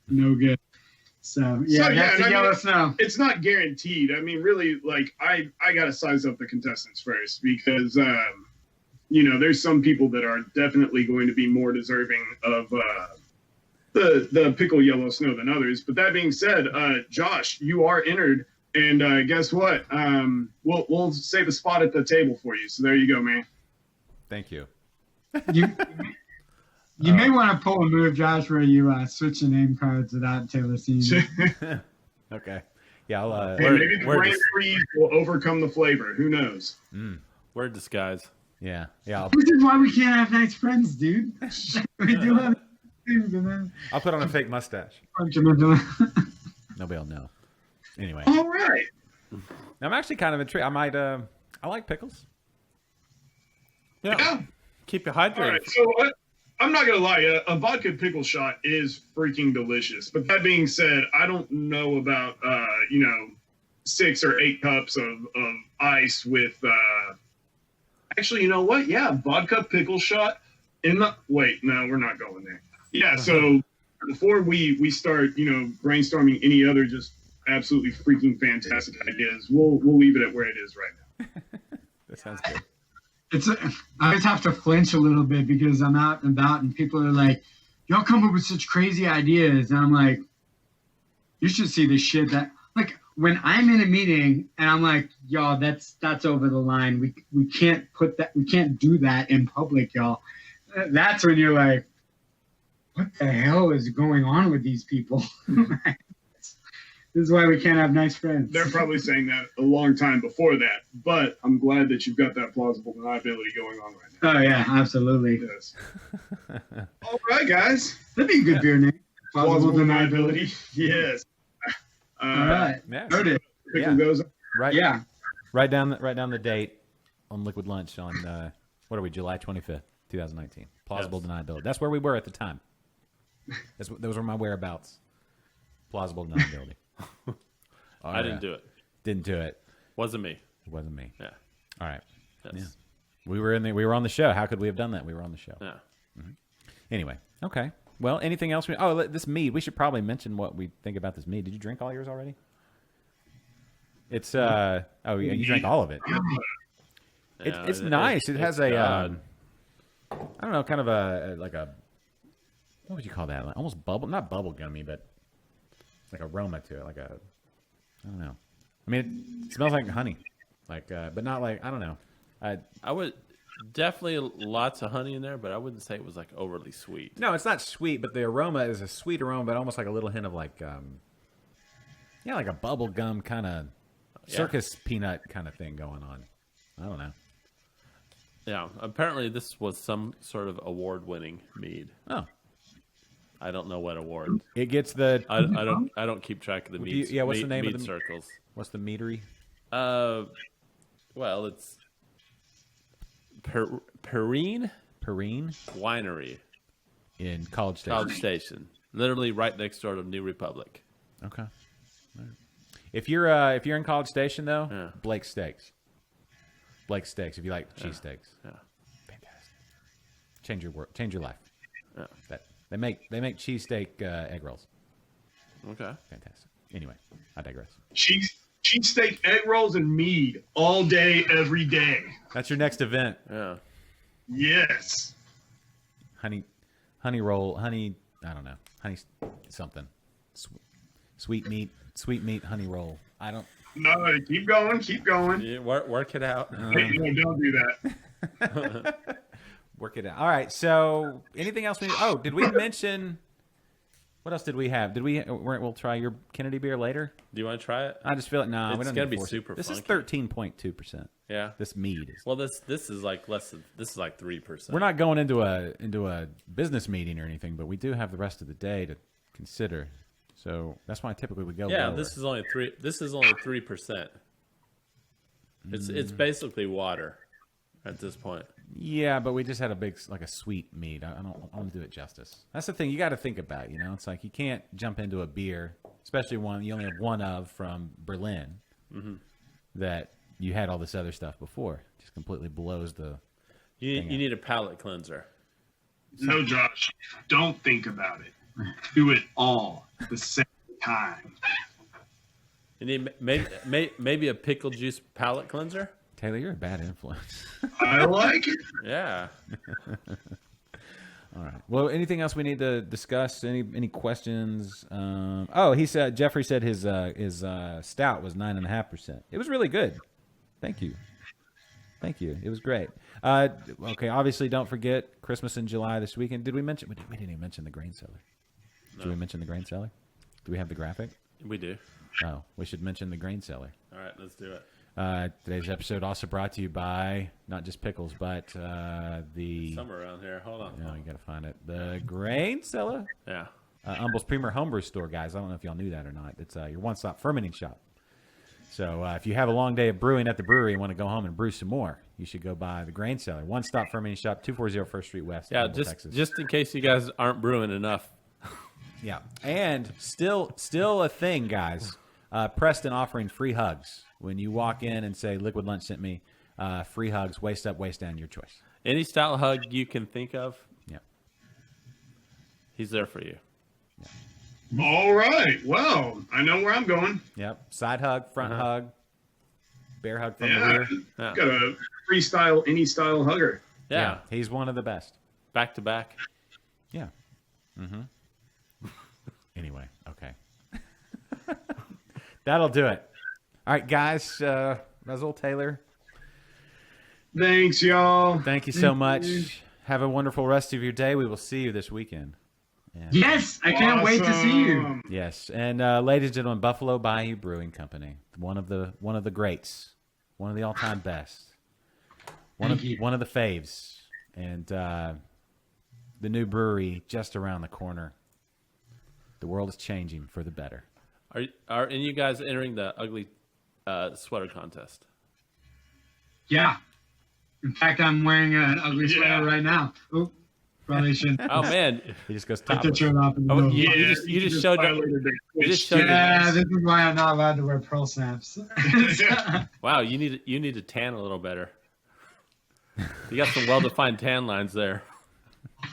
So that's the yellow snow. It's not guaranteed. I mean, really, like I got to size up the contestants first, because there's some people that are definitely going to be more deserving of the pickle yellow snow than others. But that being said, Josh, you are entered, and guess what? We'll save a spot at the table for you. So there you go, man. Thank you. You may want to pull a move, Josh, where you switch the name cards without Taylor seeing it. Okay. Yeah, I'll. Maybe the brain freeze will overcome the flavor. Who knows? Word disguise. Yeah. This is why we can't have nice friends, dude. We do have things, and then I'll put on a fake mustache. Nobody will know. Anyway. All right. I'm actually kind of intrigued. I might. I like pickles. Yeah. Keep you hydrated. All right. So I'm not gonna lie. A vodka pickle shot is freaking delicious. But that being said, I don't know about 6 or 8 cups of ice with. Actually, you know what? Yeah, vodka pickle shot wait, no, we're not going there. Yeah, so before we start, brainstorming any other just absolutely freaking fantastic ideas, we'll leave it at where it is right now. That sounds good. I always have to flinch a little bit because I'm out and about and people are like, y'all come up with such crazy ideas. And I'm like, you should see the shit that, like, when I'm in a meeting and I'm like, y'all, that's over the line. We can't do that in public, y'all. That's when you're like, what the hell is going on with these people? This is why we can't have nice friends. They're probably saying that a long time before that, but I'm glad that you've got that plausible deniability going on right now. Oh, yeah, absolutely. Yes. All right, guys. That'd be a good beer name. Plausible deniability. Yes. All right. Yeah. Pickle goes. Right. Yeah. Write down the date on Liquid Lunch on what are we? July 25th, 2019. Plausible deniability. That's where we were at the time. Those were my whereabouts. Plausible deniability. I didn't do it. Didn't do it. Wasn't me. It wasn't me. Yeah. All right. Yes. Yeah. We were on the show. How could we have done that? We were on the show. Yeah. Mm-hmm. Anyway. Okay. Well, anything else? This mead. We should probably mention what we think about this mead. Did you drink all yours already? It's you drank all of it. It's nice. It has a I don't know, kind of a what would you call that? Like almost not bubble gummy, but like aroma to it. Like I don't know. I mean, it smells like honey, but not like, I don't know. I would definitely lots of honey in there, but I wouldn't say it was like overly sweet. No, it's not sweet, but the aroma is a sweet aroma, but almost like a little hint of like a bubble gum kind of circus peanut kind of thing going on. I don't know. Yeah, apparently this was some sort of award-winning mead. Oh, I don't know what award. it gets the. I don't keep track of the mead. What's the name of the circles? What's the meadery? Well, it's Perrine Winery in College Station. College Station, literally right next door to New Republic. Okay. Right. If you're in College Station though, Blake's Steaks. Blake's Steaks. If you like cheesesteaks, Yeah. fantastic. change your work, change your life. Yeah. That they make cheesesteak egg rolls. Okay. Fantastic. Anyway, I digress. Cheesesteak, egg rolls, and mead all day, every day. That's your next event. Yeah. Yes. Honey roll, honey. I don't know, honey something. Sweet meat, honey roll. I don't. No, keep going. You work it out. Hey, no, don't do that. Work it out. All right. So, anything else? Did we mention? What else did we have? We'll try your Kennedy beer later. Do you want to try it? I just feel it. No, we It's don't gonna need to be force it. super This is funky. 13.2%. Yeah. This mead is. Well, this is like less than. This is like 3%. We're not going into a business meeting or anything, but we do have the rest of the day to consider. So that's why typically we go. Yeah, lower. this is only 3%. It's basically water at this point. Yeah, but we just had a sweet mead. I don't want to do it justice. That's the thing you got to think about. It's like you can't jump into a beer, especially one you only have one of from Berlin, that you had all this other stuff before. Just completely blows the. You need a palate cleanser. No, Josh, don't think about it. Do it all at the same time. You need maybe a pickle juice palate cleanser. Taylor, you're a bad influence. I like it. Yeah. All right. Well, anything else we need to discuss? Any questions? He said Jeffrey said his stout was 9.5%. It was really good. Thank you. It was great. Okay. Obviously, don't forget Christmas in July this weekend. Did we mention? We didn't even mention the grain cellar. No. Did we mention the grain cellar? Do we have the graphic? We do. Oh, we should mention the grain cellar. All right, let's do it. Today's episode also brought to you by not just pickles, but the Somewhere around here. Hold on. No, you got to find it. The Grain Cellar. Yeah. Humble's Premier Homebrew Store, guys. I don't know if y'all knew that or not. It's your one-stop fermenting shop. So if you have a long day of brewing at the brewery and want to go home and brew some more, you should go by the Grain Cellar. One-stop fermenting shop, 240 First Street West, Yeah, Humble, Texas. just in case you guys aren't brewing enough. Yeah, and still a thing, guys. Preston offering free hugs when you walk in and say "Liquid Lunch sent me." Free hugs, waist up, waist down, your choice. Any style hug you can think of, Yeah, he's there for you. All right. Well, I know where I'm going. Yep. Side hug, front hug, bear hug from the Yeah. rear. Yeah. Got a freestyle, any style hugger. Yeah. He's one of the best. Back to back. Yeah. Anyway, okay. That'll do it. All right, guys. Rasul, Taylor, Thanks, y'all. thank you so much. Have a wonderful rest of your day. We will see you this weekend. And, Yes, I can't wait to see you. Awesome. yes. And ladies and gentlemen, Buffalo Bayou Brewing Company, one of the greats, one of the all-time best, one of the faves, and the new brewery just around the corner. The world is changing for the better. Are any of you guys entering the ugly sweater contest? Yeah. In fact, I'm wearing an ugly sweater right now. Oop, probably shouldn't. Oh man, He just goes Put the top. shirt off in the Oh, middle. you just showed up. You just showed Yeah, up. this is why I'm not allowed to wear pearl snaps. Wow, you need to tan a little better. You got some well-defined tan lines there.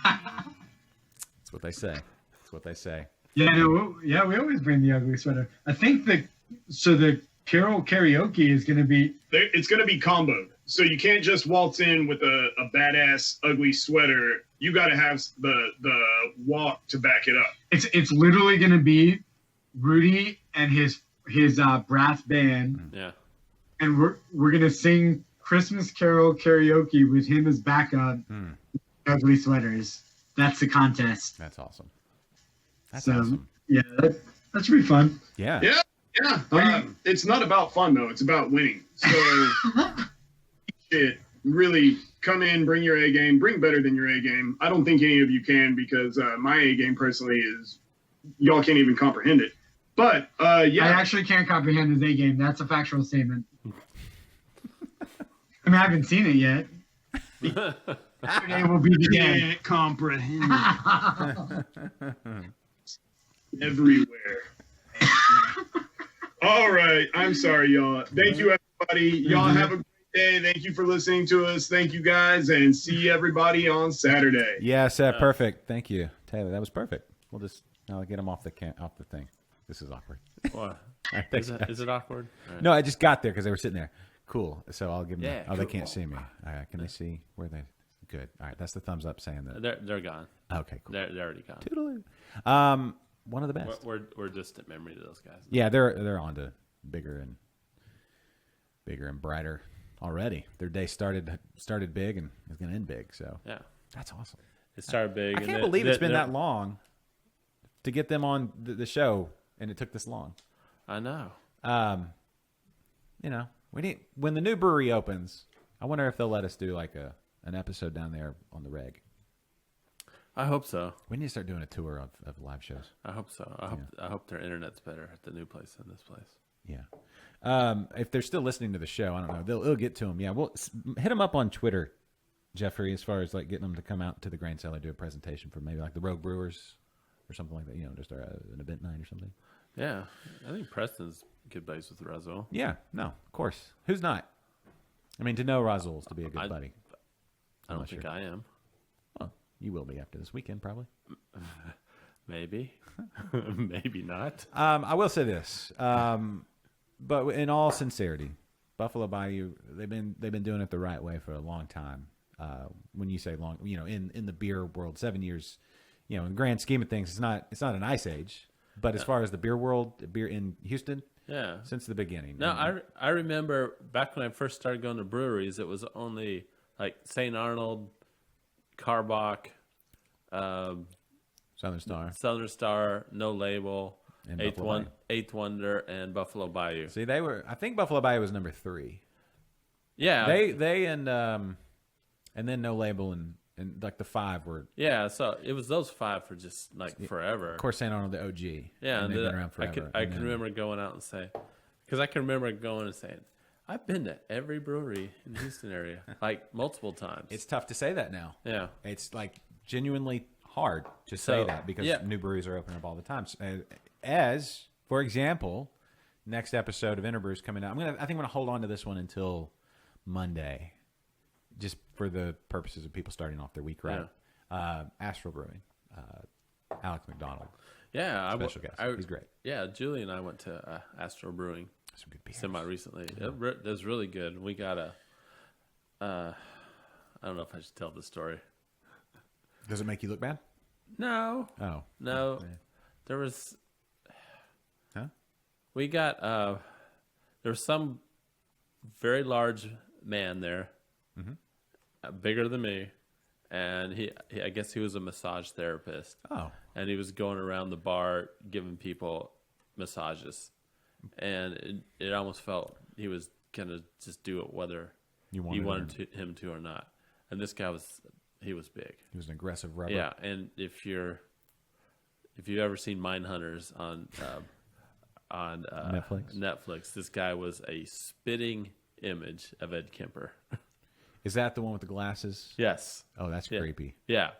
That's what they say. Yeah, we always bring the ugly sweater. I think the Carol karaoke is going to be. It's going to be comboed. So you can't just waltz in with a badass ugly sweater. You got to have the walk to back it up. It's literally going to be Rudy and his brass band, Yeah. and we're going to sing Christmas Carol karaoke with him as backup. Ugly sweaters. That's the contest. That's awesome. That's So awesome. yeah, that should be fun. Yeah. Yeah. It's not about fun though. It's about winning. So shit, really come in, bring your A game, bring better than your A game. I don't think any of you can because my A game personally is y'all can't even comprehend it. But yeah, I actually can't comprehend his A game. That's a factual statement. I mean, I haven't seen it yet. Today will be the day. can't comprehend it. Everywhere. All right. I'm sorry, y'all. Thank you, everybody. Y'all have a great Hey, thank you for listening to us. Thank you, guys, and see everybody on Saturday. Yes, perfect. Thank you, Taylor. That was perfect. We'll just now get him off the thing. This is awkward. What? All right, Is it awkward? Right. No, I just got there because they were sitting there. Cool. So I'll give them. Yeah, They cool. can't see me. All right. Can they see where they? Good. All right. That's the thumbs up saying that. They're gone. Okay. Cool. They're already gone. Toodaloo. One of the best. We're distant memory to those guys. Yeah, they're on to bigger and brighter already. Their day started big and is going to end big. So yeah, that's awesome. It started big. I can't believe it's been that long to get them on the show, and it took this long. I know. When the new brewery opens, I wonder if they'll let us do like an episode down there on the reg. I hope so. We need to start doing a tour of live shows. I hope so. I hope their internet's better at the new place than this place. Yeah. If they're still listening to the show, I don't know. They'll get to them. Yeah, we'll hit them up on Twitter, Jeffrey, as far as like getting them to come out to the Grain Cellar, do a presentation for maybe like the Rogue Brewers or something like that. Just an event night or something. Yeah, I think Preston's good buddies with Rasul. Yeah, no, of course. Who's not? I mean, to know Rasul is to be a good buddy. I don't think I am. Well, you will be after this weekend, probably. Maybe, maybe not. I will say this, but in all sincerity, Buffalo Bayou, they've been doing it the right way for a long time. When you say long, in the beer world, 7 years, in the grand scheme of things, it's not an ice age. But as far as the beer world, beer in Houston, yeah, since the beginning. No, I remember back when I first started going to breweries, it was only like St. Arnold, Carbach, Southern Star, No Label, and Eighth Wonder, and Buffalo Bayou. See, I think Buffalo Bayou was number 3. Yeah, they and then No Label and like the 5 were. Yeah, so it was those 5 for just like forever. Of course, St. Arnold, the OG. Yeah, and they've been around forever. I can remember going out and saying, because I can remember going and saying, I've been to every brewery in the Houston area, like multiple times. It's tough to say that now. Yeah. It's like genuinely hard to say that because new breweries are opening up all the time. As, for example, next episode of Interbrews coming out. I think I'm going to hold on to this one until Monday, just for the purposes of people starting off their week right. Yeah. Astral Brewing, Alex McDonald. Yeah, special guest. He's great. Yeah, Julie and I went to Astral Brewing. Some good beers. Semi recently. It was really good. We got I don't know if I should tell the story. Does it make you look bad? No. Oh. No. Yeah. There was. Huh? We got. There was some very large man there, bigger than me, and he I guess he was a massage therapist. Oh. And he was going around the bar giving people massages, and it almost felt he was gonna just do it whether you wanted him to or not. And this guy was big. He was an aggressive rubber. Yeah, and if you've ever seen Mindhunters on Netflix, this guy was a spitting image of Ed Kemper. Is that the one with the glasses? Yes. Oh, that's creepy. Yeah,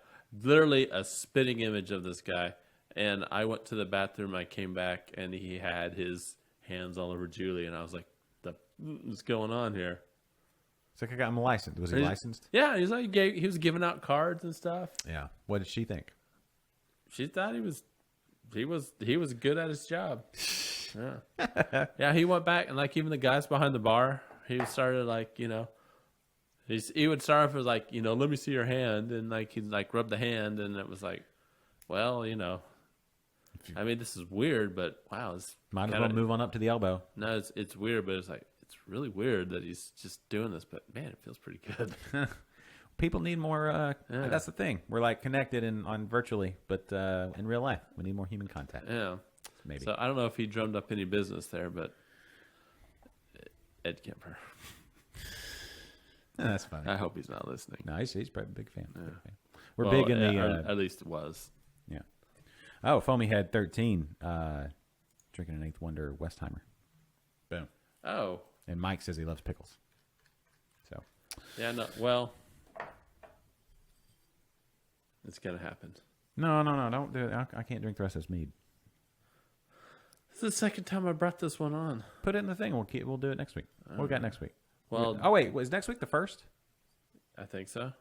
literally a spitting image of this guy. And I went to the bathroom. I came back, and he had his hands all over Julie, and I was like, "What's going on here?" It's like I got him licensed. Was he licensed? Yeah, he's like he was giving out cards and stuff. Yeah. What did she think? She thought he was good at his job. Yeah. Yeah, he went back, and like even the guys behind the bar, he started like, he would start off with like, let me see your hand, and like he'd like rub the hand, and it was like, well, I mean, this is weird, but wow, it's might as well move on up to the elbow. No, it's weird, but it's like it's really weird that he's just doing this, but man, it feels pretty good. People need more. That's the thing. We're like connected on virtually, but in real life, we need more human contact. Yeah, maybe. So I don't know if he drummed up any business there, but Ed Kemper. That's funny. I hope he's not listening. No, he's probably a big fan. Yeah. We're Well, big in the. at least it was. Yeah. Oh, Foamy Head 13, drinking an Eighth Wonder Westheimer. Boom. Oh. And Mike says he loves pickles. So. Yeah. No. Well. It's gonna happen. No, don't do it. I can't drink the rest of this mead. This is the second time I brought this one on. Put it in the thing. We'll do it next week. What we got next week? Well, oh wait, was next week the 1st? I think so.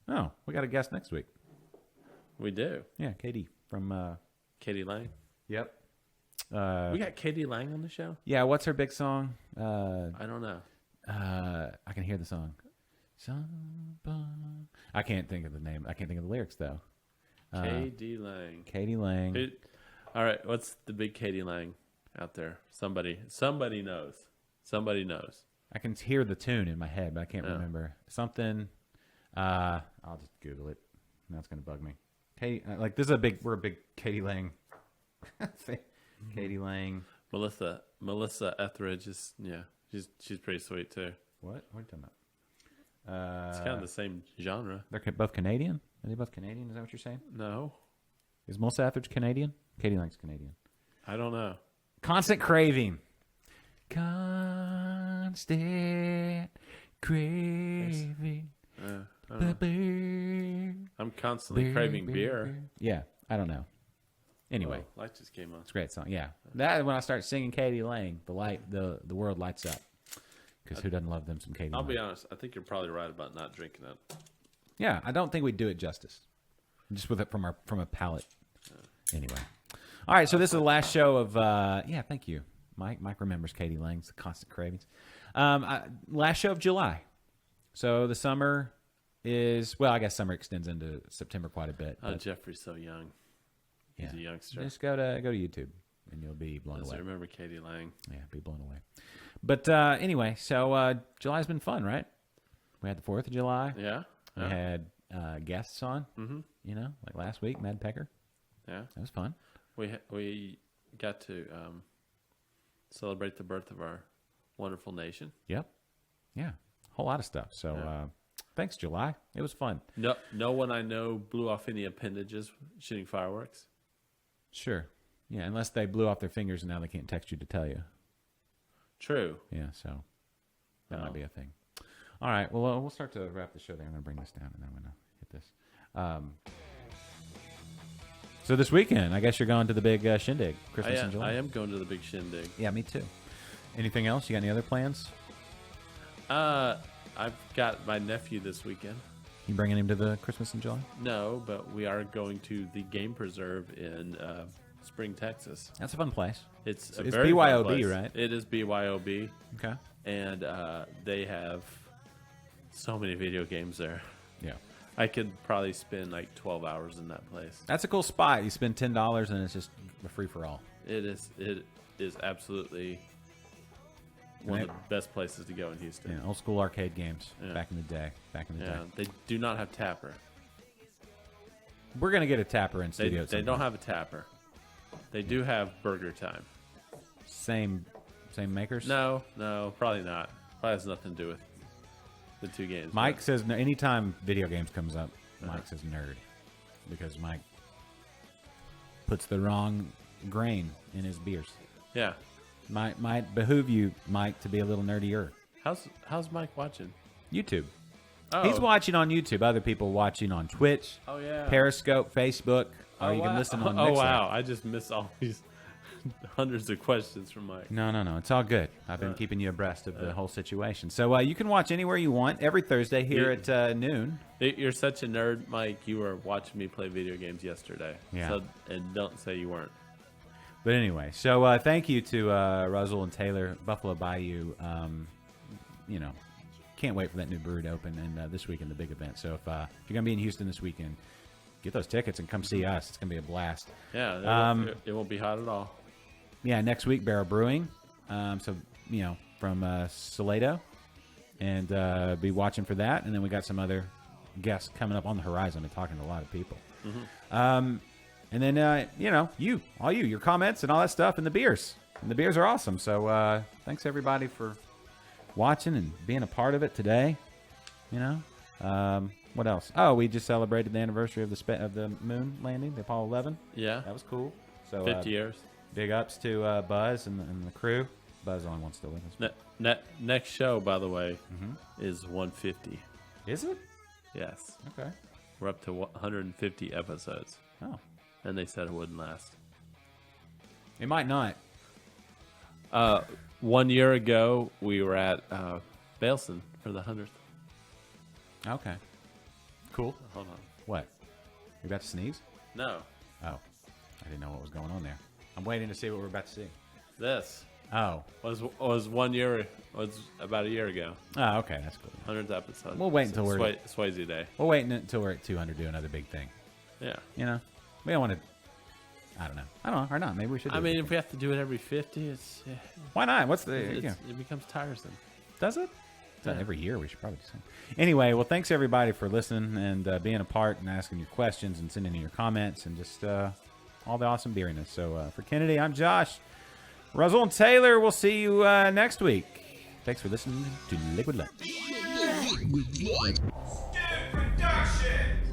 Oh, we got a guest next week. We do. Yeah, Katie from. Katie Lang. Yep. We got Katie Lang on the show. Yeah, what's her big song? I don't know. I can hear the song. I can't think of the name. I can't think of the lyrics though. Katie Lang. Katie Lang. All right, what's the big Katie Lang out there? Somebody knows. Somebody knows. I can hear the tune in my head, but I can't remember something. I'll just Google it. That's gonna bug me. Katie, like this is we're a big Katie Lang. Katie Lang. Melissa Etheridge is she's pretty sweet too. What are you talking about? It's kind of the same genre. They're both Canadian. Are they both Canadian? Is that what you're saying? No, is Melissa Etheridge Canadian? Katie Lang's Canadian. I don't know. Constant Craving. Constant Craving. I'm constantly craving beer. Yeah, I don't know. Anyway, light just came on. It's a great song. Yeah, that when I start singing Katie Lang, the world lights up. Because who doesn't love them some Katie? I'll Lang? be honest. I think you're probably right about not drinking it. Yeah, I don't think we'd do it justice. Just with it from a palate. Anyway, all right. So this is the last show of. Yeah, thank you, Mike. Mike remembers Katie Lang's Constant Cravings. Last show of July. So the summer is I guess summer extends into September quite a bit. Jeffrey's so young. He's a youngster. Just go to YouTube and you'll be blown away. I remember Katie Lang. Yeah, be blown away. But anyway, so July's been fun, right? We had the 4th of July. Yeah. We had guests on. Mm-hmm. You know, like last week, Mad Pecker. Yeah, that was fun. We got to celebrate the birth of our wonderful nation. Yep. Yeah, a whole lot of stuff. So thanks, July. It was fun. No one I know blew off any appendages shooting fireworks. Sure. Yeah, unless they blew off their fingers and now they can't text you to tell you. True. Yeah, so that might be a thing. All right, well, we'll start to wrap the show there. I'm going to bring this down, and then I'm going to hit this. So this weekend, I guess you're going to the big shindig, Christmas in July. I am going to the big shindig. Yeah, me too. Anything else? You got any other plans? I've got my nephew this weekend. You bringing him to the Christmas in July? No, but we are going to the game preserve in Spring, Texas. That's a fun place. It's very BYOB, fun place. Right? It is BYOB. Okay. And they have so many video games there. Yeah. I could probably spend like 12 hours in that place. That's a cool spot. You spend $10 and it's just a free for all. It is absolutely one of the best places to go in Houston. Yeah, old school arcade games back in the day. They do not have Tapper. We're gonna get a Tapper in studio. They don't have a Tapper. They do have Burger Time. Same makers? No, probably not. Probably has nothing to do with the two games. Mike says anytime video games comes up, Mike says nerd because Mike puts the wrong grain in his beers. Yeah. Might behoove you, Mike, to be a little nerdier. How's Mike watching? YouTube. Oh. He's watching on YouTube. Other people watching on Twitch. Oh yeah. Periscope, Facebook. Or you can listen on Mixer. Oh wow! I just missed all these hundreds of questions from Mike. No. It's all good. I've been keeping you abreast of the whole situation. So you can watch anywhere you want every Thursday here at noon. You're such a nerd, Mike. You were watching me play video games yesterday. Yeah. So, and don't say you weren't. But anyway, so thank you to Rasul and Taylor, Buffalo Bayou. Can't wait for that new brewery to open, and this weekend the big event. So if you're gonna be in Houston this weekend, get those tickets and come see us. It's gonna be a blast. Yeah, it won't be hot at all. Yeah, next week Bayou Brewing. From Salado, and be watching for that. And then we got some other guests coming up on the horizon. I've been talking to a lot of people. Mm-hmm. And then, your comments and all that stuff, and the beers. And the beers are awesome. So thanks, everybody, for watching and being a part of it today. What else? Oh, we just celebrated the anniversary of the moon landing, the Apollo 11. Yeah. That was cool. So 50 years. Big ups to Buzz and the crew. Buzz on one's still with us. Next show, by the way, is 150. Is it? Yes. Okay. We're up to 150 episodes. Oh. And they said it wouldn't last. It might not. 1 year ago, we were at Bailson for the 100th. Okay. Cool. Hold on. What? You about to sneeze? No. Oh. I didn't know what was going on there. I'm waiting to see what we're about to see. This Oh. was about a year ago. Oh, okay. That's cool. 100th episode. We'll wait until we're... Swayze Day. We'll wait until we're at 200 to do another big thing. Yeah. You know? We don't want to... I don't know. Or not. Maybe we should do I mean, it. if we have to do it every 50, it's... Yeah. Why not? What's the... It becomes tiresome. Does it? Every year we should probably do something. Anyway, well, thanks everybody for listening and being a part and asking your questions and sending in your comments and just all the awesome beeriness. So for Kennedy, I'm Josh. Rasul and Taylor, we'll see you next week. Thanks for listening to Liquid Lunch. Liquid Lunch. Production.